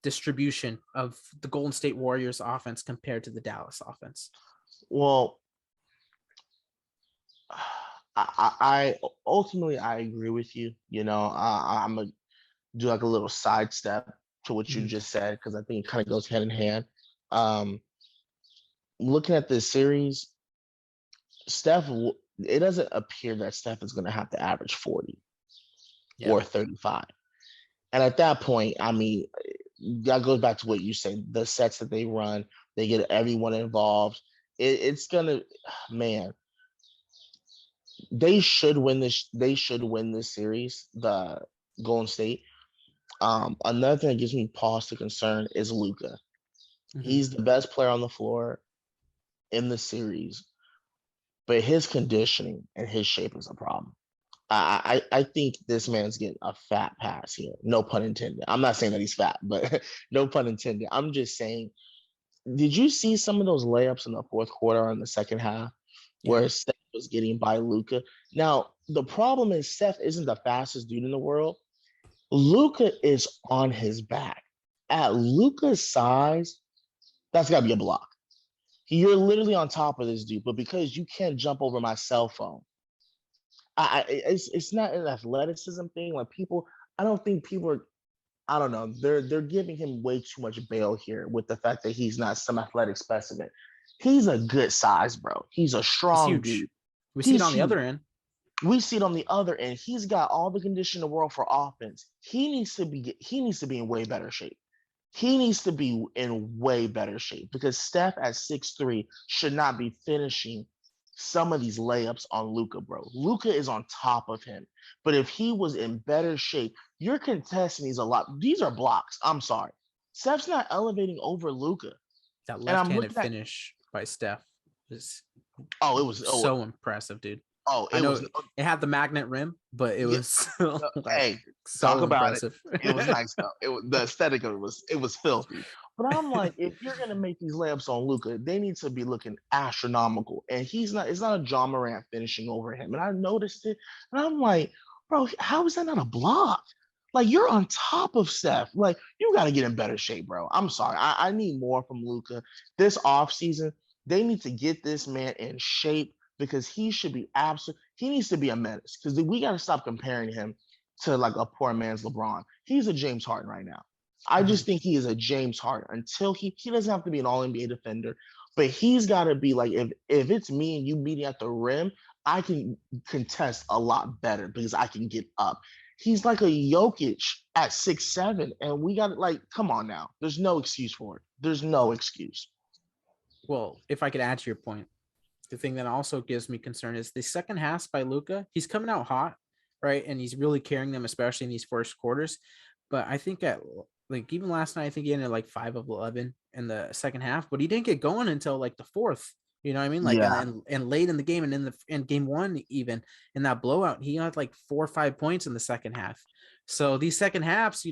distribution of the Golden State Warriors offense compared to the Dallas offense. Well, I ultimately I agree with you. I'm gonna do like a little sidestep to what you Mm-hmm. just said because I think it kind of goes hand in hand. Um, Looking at this series, Steph, it doesn't appear that Steph is going to have to average 40 Yeah. or 35. And at that point, I mean, that goes back to what you say, the sets that they run, they get everyone involved. It's gonna, man, they should win this. They should win this series, the Golden State. Another thing that gives me pause to concern is Luca. Mm-hmm. He's the best player on the floor in the series, but his conditioning and his shape is a problem. I think this man's getting a fat pass here. No pun intended. I'm not saying that he's fat, but no pun intended. I'm just saying, did you see some of those layups in the fourth quarter or in the second half Yeah. where Steph was getting by Luca? Now, the problem is Steph isn't the fastest dude in the world. Luca is on his back. At Luca's size, that's got to be a block. You're literally on top of this dude, but because you can't jump over my cell phone, it's not an athleticism thing. Like people, I don't think people are. I don't know. They're giving him way too much bail here with the fact that he's not some athletic specimen. He's a good size, bro. He's a He's strong huge. dude. We see it He's on the huge. other end. We see it on the other end. He's got all the condition in the world for offense. He needs to be in way better shape. He needs to be in way better shape because Steph at 6'3" should not be finishing some of these layups on Luca, bro. Luca is on top of him. But if he was in better shape, you're contesting these a lot. These are blocks. I'm sorry. Steph's not elevating over Luca. That And I'm left-handed looking at finish by Steph is Oh, it was So impressive, dude. I it know was it had the magnet rim, but it yeah. was so, like Hey, talk so about it. impressive. It was nice though. It was the aesthetic of it was filthy. But I'm like, if you're gonna make these layups on Luca, they need to be looking astronomical. And he's not. It's not a John Morant finishing over him. And I noticed it, and I'm like, bro, how is that not a block? Like you're on top of Steph. Like you got to get in better shape, bro. I'm sorry. I need more from Luca this offseason. They need to get this man in shape because he should be absolute. He needs to be a menace because we got to stop comparing him to like a poor man's LeBron. He's a James Harden right now. I Mhm. just think he is a James Harden until he doesn't have to be an all NBA defender, but he's got to be like if it's me and you meeting at the rim, I can contest a lot better because I can get up. He's like a Jokic at 6'7", and we got like, come on now. There's no excuse for it. There's no excuse. Well, if I could add to your point, the thing that also gives me concern is the second half by Luca. He's coming out hot, right? And he's really carrying them, especially in these first quarters. But I think at like even last night, I think he ended like 5 of 11 in the second half, but he didn't get going until like the fourth. You know what I mean? Like Yeah. and late in the game and in game one, even in that blowout, he had like 4 or 5 points in the second half. So these second halves,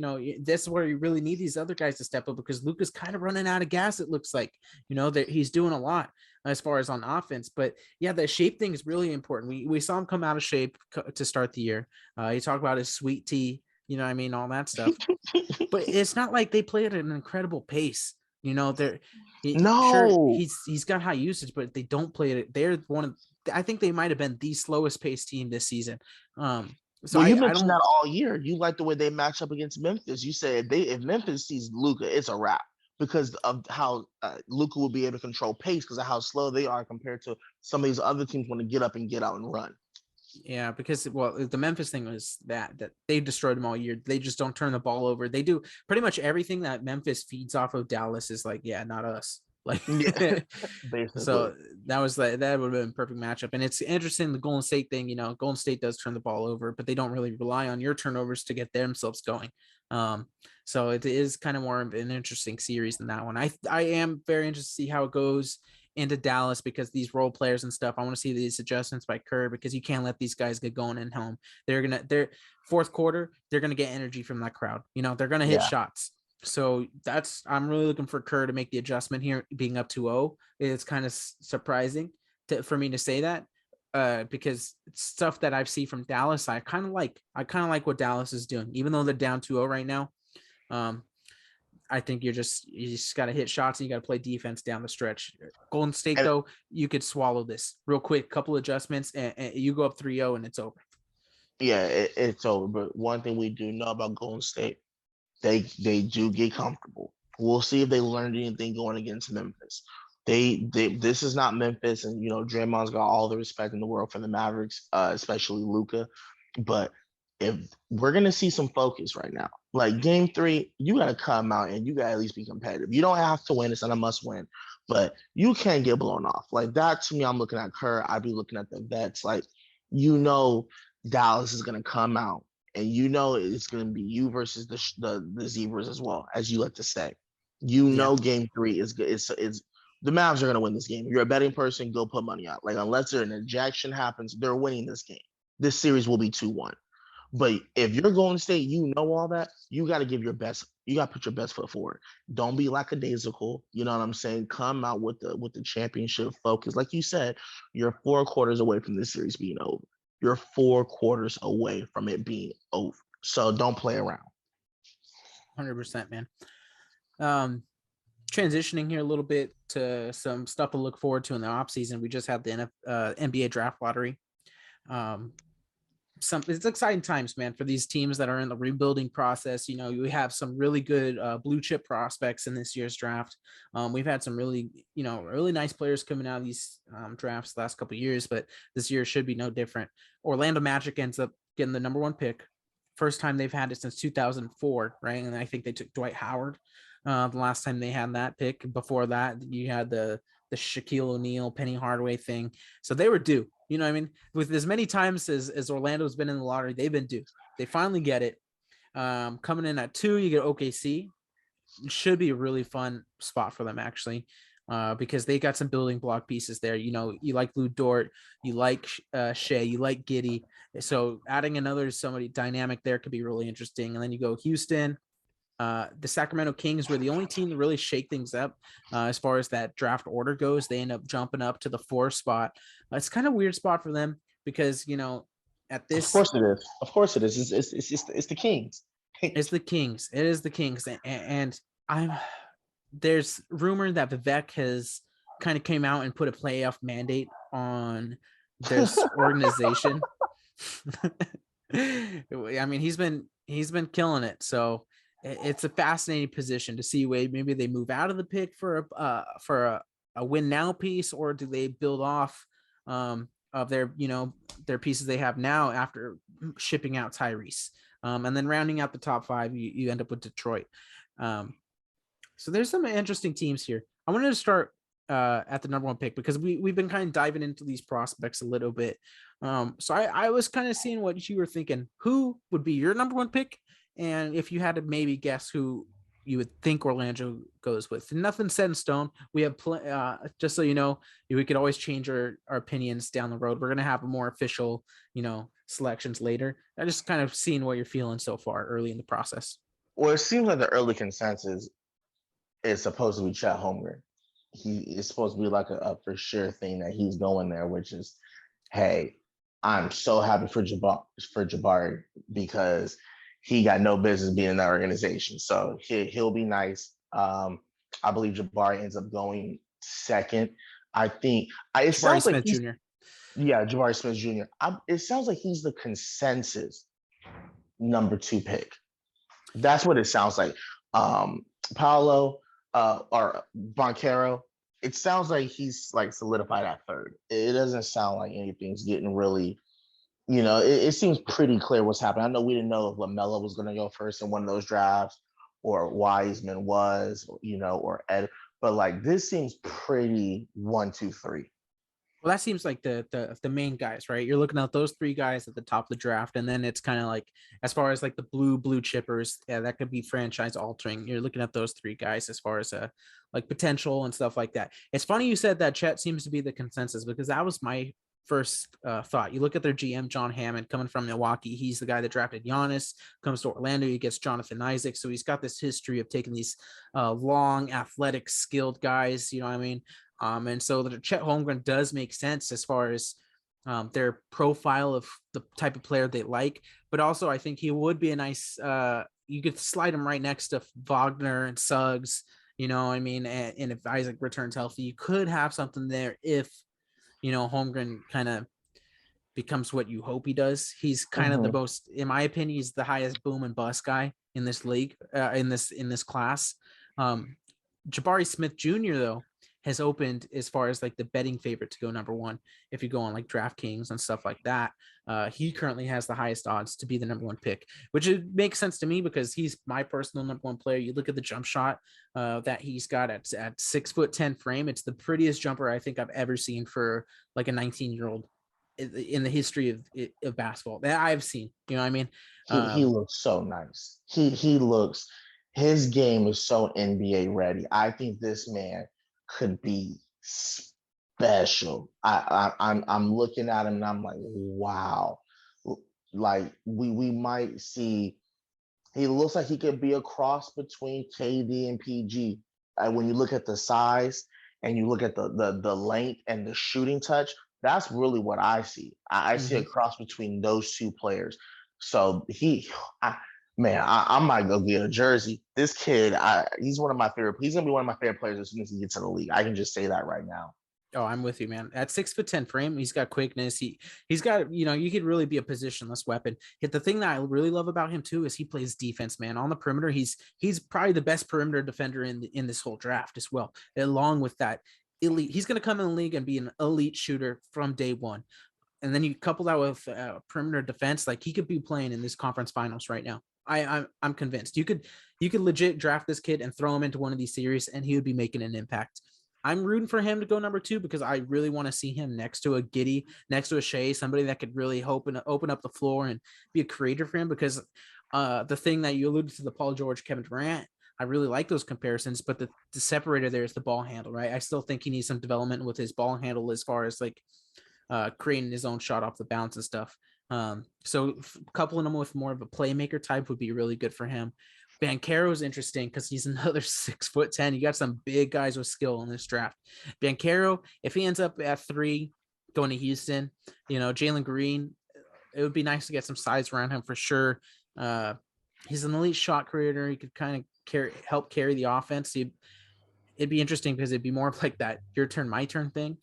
that's where you really need these other guys to step up because Luca's kind of running out of gas. It looks like, that he's doing a lot as far as on offense. But yeah, the shape thing is really important. We saw him come out of shape to start the year. He talked about his sweet tea, what I mean, all that stuff. But it's not like they play at an incredible pace. They're sure No. he's got high usage, but they don't play it. They're one of I think they might have been the slowest paced team this season. So Well, you I mentioned don't. that all year. You like the way they match up against Memphis. You said if Memphis sees Luca, it's a wrap because of how Luca will be able to control pace because of how slow they are compared to some of these other teams want to get up and get out and run. Yeah, because the Memphis thing was that they destroyed them all year. They just don't turn the ball over. They do pretty much everything that Memphis feeds off of. Dallas is like, yeah, not us. Like, Yeah, basically. so that would have been a perfect matchup. And it's interesting the Golden State thing. Golden State does turn the ball over, but they don't really rely on your turnovers to get themselves going. Um, so it is kind of more of an interesting series than that one. I am very interested to see how it goes into Dallas because these role players and stuff. I want to see these adjustments by Kerr because you can't let these guys get going in home. They're fourth quarter, they're gonna get energy from that crowd. They're gonna hit Yeah. shots. So I'm really looking for Kerr to make the adjustment here, being up 2-0. It's kind of surprising for me to say that. Because it's stuff that I've seen from Dallas, I kind of like. I kind of like what Dallas is doing, even though they're down 2-0 right now. Um, I think you just got to hit shots and you got to play defense down the stretch. Golden State, And though, you could swallow this real quick, couple adjustments, and you go up 3-0 and it's over. yeah, it's over. But one thing we do know about Golden State, they do get comfortable. We'll see if they learned anything going against Memphis. They this is not Memphis, and Draymond's got all the respect in the world for the Mavericks, especially Luca. But if we're gonna see some focus right now, like Game 3, you gotta come out and you gotta at least be competitive. You don't have to win; it's not a must win, but you can't get blown off like that. To me, I'm looking at Kerr. I'd be looking at the vets. Like you know, Dallas is gonna come out and it's going to be you versus the Zebras as well, as you like to say. Yeah, Game 3 is good. It's the Mavs are going to win this game. If you're a betting person, go put money out. Like unless there an ejection happens, they're winning this game. This series will be 2-1. But if you're Golden State, all that. You got to give your best. You got to put your best foot forward. Don't be lackadaisical. You know what I'm saying? Come out with the championship focus. Like you said, you're 4 quarters away from this series being over. You're 4 quarters away from it being over. So don't play around. 100%, man. Um, Transitioning here a little bit to some stuff to look forward to in the off season. We just had the NBA draft lottery. Um, it's exciting times, man, for these teams that are in the rebuilding process. We have some really good blue chip prospects in this year's draft. We've had some really, really nice players coming out of these drafts the last couple of years, but this year should be no different. Orlando Magic ends up getting the number 1 pick. First time they've had it since 2004, right? And I think they took Dwight Howard the last time they had that pick. Before that, you had the Shaquille O'Neal, Penny Hardaway thing. So they were due. You know what I mean? With as many times as Orlando's been in the lottery, they've been due. They finally get it. Coming in at 2, you get OKC. It should be a really fun spot for them, actually. because they got some building block pieces there. You know, you like Lou Dort, you like Shea, you like Giddy. So adding another somebody dynamic there could be really interesting. And then you go Houston. The Sacramento Kings were the only team to really shake things up as far as that draft order goes. They end up jumping up to the 4th spot. It's kind of a weird spot for them because, you know, at Of this, course it is. Of course it is. It's the Kings. it's the Kings. It is the Kings. And I'm there's rumor that Vivek has kind of came out and put a playoff mandate on this organization. I mean, he's been killing it. So it's a fascinating position to see where maybe they move out of the pick for a win now piece, or do they build off of their their pieces they have now after shipping out Tyrese, and then rounding out the top 5, you end up with Detroit. So there's some interesting teams here. I wanted to start at the number 1 pick because we've been kind of diving into these prospects a little bit. So I was kind of seeing what you were thinking. Who would be your number 1 pick? And if you had to maybe guess who you would think Orlando goes with. Nothing set in stone. We have just so you know, we could always change our opinions down the road. We're gonna have a more official, selections later. I just kind of seeing what you're feeling so far early in the process. Well, it seems like the early consensus is supposed to be Chet Holmgren. He is supposed to be like a for sure thing that he's going there, which is, hey, I'm so happy for Jabari because he got no business being in that organization. So he'll be nice. I believe Jabari ends up going second. I think it Jabari sounds Smith like Jr. Yeah, Jabari Smith Jr. It sounds like he's the consensus number 2 pick. That's what it sounds like. Paolo or Boncaro, it sounds like he's like solidified at 3rd. It doesn't sound like anything's getting really, it seems pretty clear what's happening. I know we didn't know if LaMelo was going to go first in one of those drafts or Wiseman was, or Ed, but like this seems pretty 1, 2, 3. Well, that seems like the main guys, right? You're looking at those 3 guys at the top of the draft, and then it's kind of like as far as like the blue chippers, yeah, that could be franchise altering. You're looking at those 3 guys as far as like potential and stuff like that. It's funny you said that Chet seems to be the consensus because that was my first thought. You look at their GM John Hammond coming from Milwaukee. He's the guy that drafted Giannis. Comes to Orlando, he gets Jonathan Isaac. So he's got this history of taking these long, athletic, skilled guys. You know what I mean? And so the Chet Holmgren does make sense as far as their profile of the type of player they like, but also I think he would be a nice. You could slide him right next to Wagner and Suggs. You know, what I mean, and if Isaac returns healthy, you could have something there if Holmgren kind of becomes what you hope he does. He's kind of the most, in my opinion, he's the highest boom and bust guy in this league, in this class. Jabari Smith Jr. though has opened as far as like the betting favorite to go number 1. If you go on like DraftKings and stuff like that, he currently has the highest odds to be the number 1 pick, which makes sense to me because he's my personal number 1 player. You look at the jump shot that he's got at 6'10" frame. It's the prettiest jumper I think I've ever seen for like a 19-year-old in the history of basketball that I've seen. You know what I mean? He looks so nice. He looks, his game is so NBA ready. I think this man could be special. I'm looking at him and I'm like, wow. Like we might see. He looks like he could be a cross between KD and PG. When you look at the size and you look at the length and the shooting touch, that's really what I see. I see a cross between those 2 players. So I might go get a jersey. This kid, he's one of my favorite. He's gonna be one of my favorite players as soon as he gets to the league. I can just say that right now. Oh, I'm with you, man. At 6'10" frame, he's got quickness. He's got, you could really be a positionless weapon. Yet the thing that I really love about him too is he plays defense, man. On the perimeter, he's probably the best perimeter defender in this whole draft as well. Along with that elite, he's going to come in the league and be an elite shooter from day 1. And then you couple that with perimeter defense, like he could be playing in this conference finals right now. I'm convinced you could legit draft this kid and throw him into one of these series, and he would be making an impact. I'm rooting for him to go number 2 because I really want to see him next to a Giddy, next to a Shea, somebody that could really open up the floor and be a creator for him. Because the thing that you alluded to, the Paul George, Kevin Durant, I really like those comparisons, but the separator there is the ball handle, right? I still think he needs some development with his ball handle as far as like creating his own shot off the bounce and stuff. So coupling him with more of a playmaker type would be really good for him. Banchero is interesting because he's another 6'10". You got some big guys with skill in this draft. Banchero, if he ends up at 3 going to Houston, Jalen Green, it would be nice to get some size around him for sure. He's an elite shot creator. He could kind of help carry the offense. It'd be interesting because it'd be more like that your turn, my turn thing.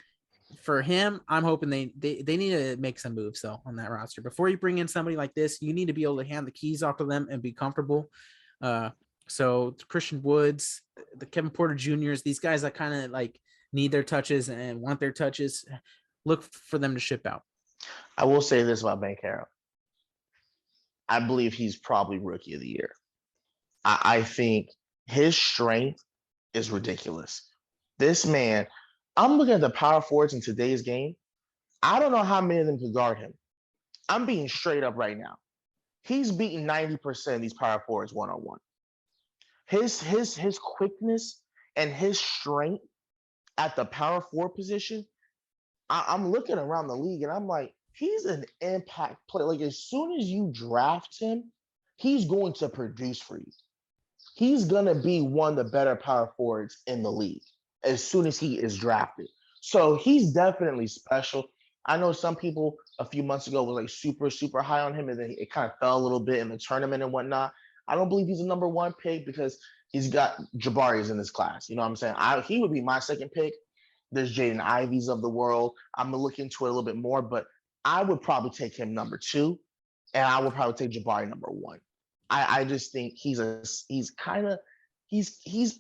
For him, I'm hoping they need to make some moves though on that roster. Before you bring in somebody like this, you need to be able to hand the keys off to them and be comfortable. So Christian Woods, the Kevin Porter Juniors, these guys that kind of like need their touches and want their touches, look for them to ship out. I will say this about Banchero. I believe he's probably rookie of the year. I think his strength is ridiculous. This man, I'm looking at the power forwards in today's game. I don't know how many of them could guard him. I'm being straight up right now. He's beating 90% of these power forwards one-on-one. His quickness and his strength at the power forward position, I'm looking around the league and I'm like, he's an impact player. Like as soon as you draft him, he's going to produce for you. He's going to be one of the better power forwards in the league as soon as he is drafted. So he's definitely special. I know some people a few months ago was like super, super high on him, and then it kind of fell a little bit in the tournament and whatnot. I don't believe he's a number 1 pick because he's got Jabari's in this class. You know what I'm saying? He would be my second pick. There's Jaden Ivies of the world. I'm going to look into it a little bit more, but I would probably take him number 2, and I would probably take Jabari number 1. I just think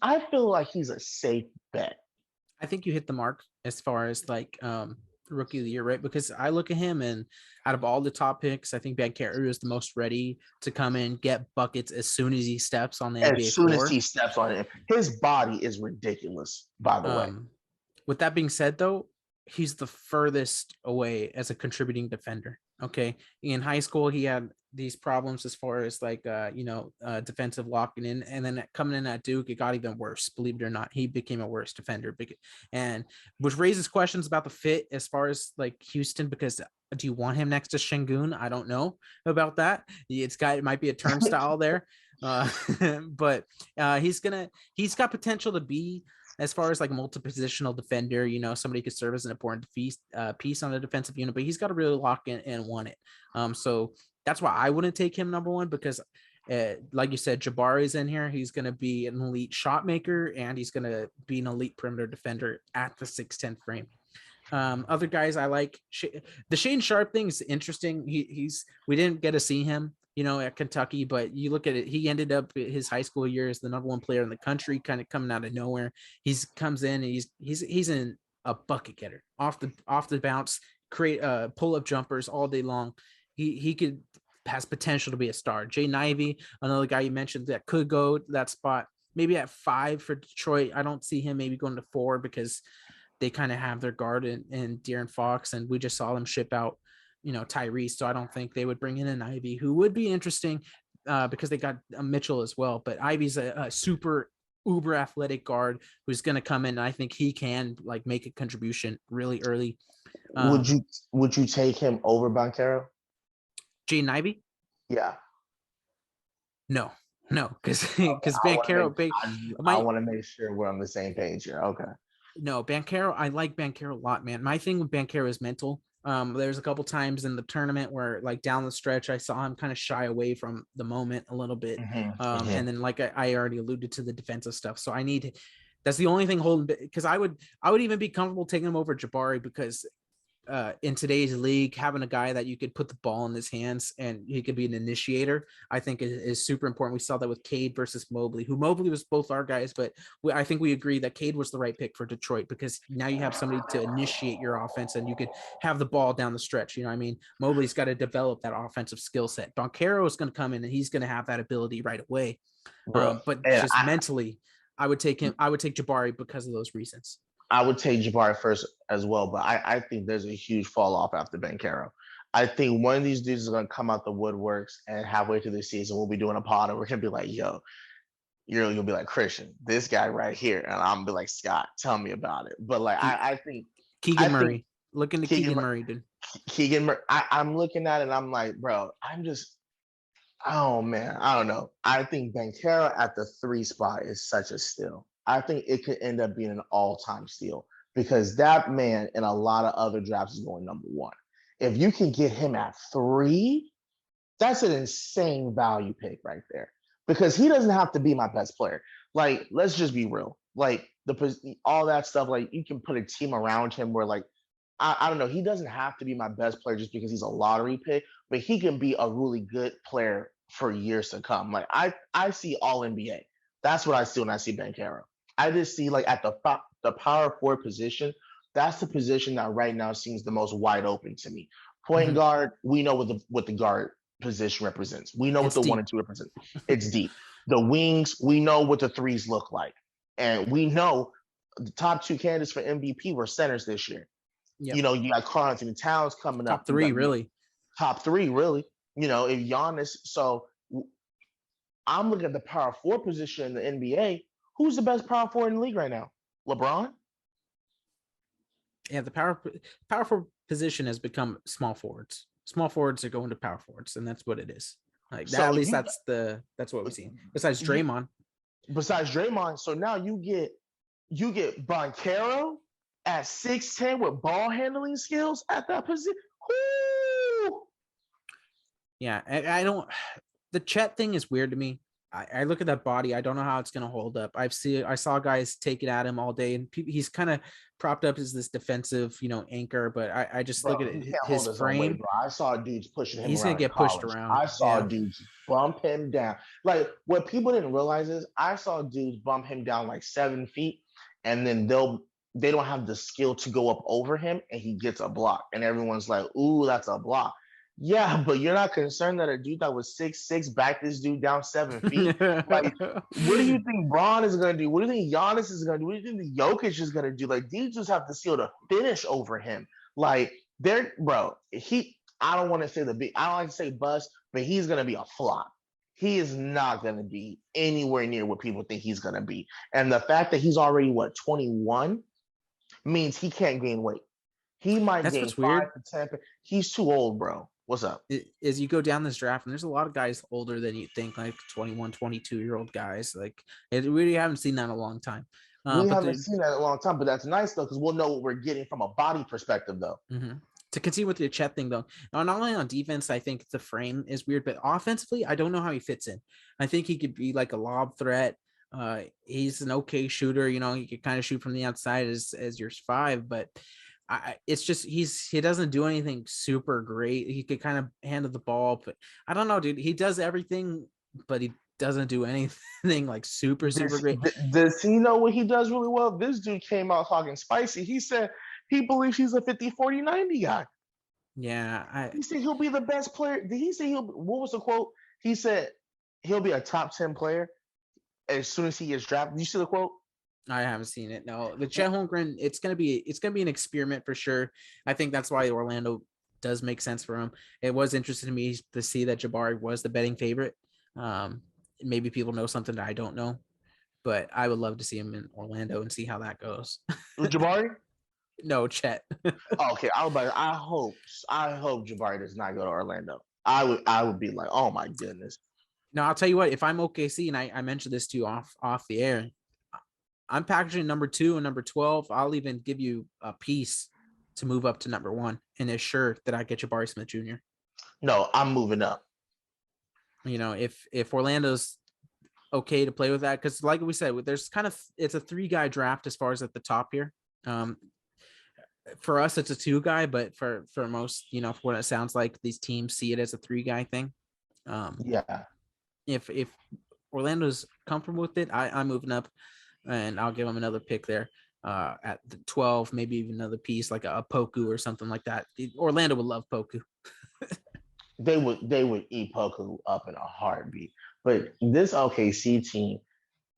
I feel like he's a safe bet. I think you hit the mark as far as like rookie of the year, right? Because I look at him and out of all the top picks, I think Banchero is the most ready to come in, get buckets as soon as he steps on the NBA floor. As soon as he steps on it. His body is ridiculous, by the way. With that being said, though, he's the furthest away as a contributing defender. Okay. In high school, he had these problems as far as like, defensive locking in. And then coming in at Duke, it got even worse. Believe it or not, he became a worse defender. And which raises questions about the fit as far as like Houston, because do you want him next to Şengün? I don't know about that. It might be a turnstile there. But he's got potential to be, as far as like multi-positional defender, somebody could serve as an important piece on the defensive unit, but he's got to really lock in and want it. So that's why I wouldn't take him number 1, because like you said, Jabari's in here. He's going to be an elite shot maker, and he's going to be an elite perimeter defender at the 6'10" frame. Other guys I like, the Shane Sharp thing is interesting. We didn't get to see him, at Kentucky, but you look at it, he ended up his high school year as the number 1 player in the country, kind of coming out of nowhere. He's comes in and he's in a bucket getter off the bounce, create pull-up jumpers all day long. He has potential to be a star. Jaden Ivey, another guy you mentioned that could go to that spot, maybe at 5 for Detroit. I don't see him maybe going to 4 because they kind of have their guard in De'Aaron Fox, and we just saw them ship out Tyrese. So I don't think they would bring in an Ivy, who would be interesting because they got a Mitchell as well. But Ivy's a super uber athletic guard who's going to come in. And I think he can like make a contribution really early. Would you take him over Banchero? Jaden Ivey? Yeah. No, because Banchero. I want to make sure we're on the same page here. Okay. No, Banchero. I like Banchero a lot, man. My thing with Banchero is mental. There's a couple times in the tournament where like down the stretch, I saw him kind of shy away from the moment a little bit. And then like I already alluded to the defensive stuff. So that's the only thing holding, because I would even be comfortable taking him over Jabari, because in today's league, having a guy that you could put the ball in his hands and he could be an initiator, I think is super important. We saw that with Cade versus Mobley, who Mobley was both our guys, but I think we agree that Cade was the right pick for Detroit, because now you have somebody to initiate your offense and you could have the ball down the stretch. You know what I mean? Mobley's got to develop that offensive skill set. Banchero is going to come in and he's going to have that ability right away. But just mentally, I would take Jabari because of those reasons. I would take Jabari first as well, but I think there's a huge fall off after Banchero. I think one of these dudes is going to come out the woodworks, and halfway through the season, we'll be doing a pod and we're going to be like, yo, you'll be like, Christian, this guy right here, and I'm gonna be like, Scott, tell me about it. But like, I Keegan think Murray. Look into Keegan Keegan Murray, dude. I'm looking at it, and I'm like, bro, oh man, I don't know. I think Bankera at the 3 spot is such a steal. I think it could end up being an all-time steal because that man in a lot of other drafts is going number 1. If you can get him at 3, that's an insane value pick right there because he doesn't have to be my best player. Like, let's just be real. Like all that stuff, like you can put a team around him where like I don't know, he doesn't have to be my best player just because he's a lottery pick, but he can be a really good player for years to come. Like I see all NBA. That's what I see when I see Bankero. I just see like at the power forward position, that's the position that right now seems the most wide open to me. Point Mhm. guard, we know what the guard position represents. We know what It's the 1 deep. and 2 represent. It's deep. The wings, we know what the threes look like. And we know the top 2 candidates for MVP were centers this year. Yep. You know, you got Karl-Anthony Towns coming Top up. You three, got really. top 3, really. You know, if Giannis. So I'm looking at the power forward position in the NBA. Who's the best power forward in the league right now? LeBron? Yeah, the power forward position has become small forwards. Small forwards are going to power forwards, and that's what it is. Like that, So at if least you that's what we've seen. Besides you Draymond, besides Draymond, so now you get Boncaro at 6'10 with ball handling skills at that position. Woo! yeah, I don't. The Chet thing is weird to me. I look at that body. I don't know how it's going to hold up. I saw guys take it at him all day, and he's kind of propped up as this defensive, anchor. But I just look Bro, at he it, can't his hold his own weight, frame. bro. I saw dudes pushing him He's going around to in get pushed college. around. I saw Yeah, dudes bump him down. Like what people didn't realize is I saw dudes bump him down like 7 feet, and then they don't have the skill to go up over him, and he gets a block, and everyone's like, "Ooh, that's a block." Yeah, but you're not concerned that a dude that was 6'6" backed this dude down 7 feet. Like, what do you think Braun is gonna do? What do you think Giannis is gonna do? What do you think Jokic is gonna do? Like, these just have the skill to finish over him. Like, they're bro, I don't want to say I don't like to say bust, but he's gonna be a flop. He is not gonna be anywhere near what people think he's gonna be. And the fact that he's already 21 means he can't gain weight. He might that's gain what's 5 weird. to 10. He's too old, bro. What's up? Is you go down this draft and there's a lot of guys older than you think, like 21, 22-year-old guys. Like we really haven't seen that in a long time. We But haven't seen that in a long time, but that's nice though, because we'll know what we're getting from a body perspective, though. To continue with the Chet thing, though, not only on defense, I think the frame is weird, but offensively, I don't know how he fits in. I think he could be like a lob threat. He's an okay shooter. He could kind of shoot from the outside as your 5, but it's just he doesn't do anything super great. He could kind of handle the ball, but I don't know, dude. He does everything, but he doesn't do anything like super great. Does he know what he does really well? This dude came out talking spicy. He said he believes he's a 50-40-90 guy. Yeah, He said he'll be the best player. Did he say what was the quote? He said he'll be a top 10 player as soon as he gets drafted. Did you see the quote? I haven't seen it. No, the Chet Holmgren, it's gonna be an experiment for sure. I think that's why Orlando does make sense for him. It was interesting to me to see that Jabari was the betting favorite. Maybe people know something that I don't know, but I would love to see him in Orlando and see how that goes. With Jabari? No, Chet. Okay, I hope Jabari does not go to Orlando. I would be like, oh my goodness. No, I'll tell you what. If I'm OKC, and I mentioned this to you off the air, I'm packaging number 2 and number 12. I'll even give you a piece to move up to number 1 and assure that I get Jabari Smith Jr. No, I'm moving up. If Orlando's okay to play with that, because like we said, there's it's a 3-guy draft as far as at the top here. For us, it's a 2-guy, but for most, for what it sounds like, these teams see it as a 3-guy thing. Yeah. If Orlando's comfortable with it, I'm moving up, and I'll give them another pick there at the 12, maybe even another piece like a Poku or something like that. Orlando would love Poku. They would eat Poku up in a heartbeat. But this OKC team,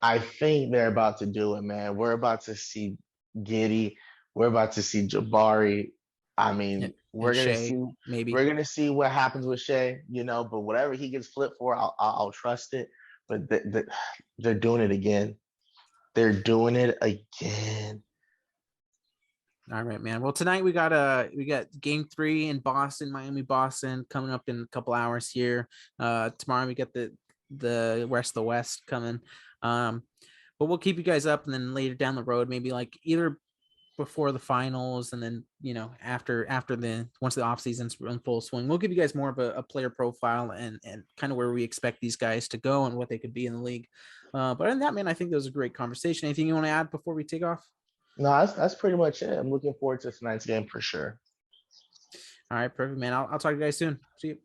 I think they're about to do it, man. We're about to see Giddy. We're about to see Jabari. I mean, we're gonna Shea, see maybe. we're gonna see what happens with Shea, but whatever he gets flipped for, I'll trust it. but they're doing it again. They're doing it again. All right, man. Well, tonight we got game 3 in Boston, Miami, Boston coming up in a couple hours here. Tomorrow we got the rest of the West coming. But we'll keep you guys up, and then later down the road, maybe like either before the finals and then after the once the off season's in full swing, we'll give you guys more of a player profile and kind of where we expect these guys to go and what they could be in the league. But other than that, man, I think that was a great conversation. Anything you want to add before we take off? No, that's pretty much it. I'm looking forward to tonight's game for sure. All right, perfect, man. I'll talk to you guys soon. See you.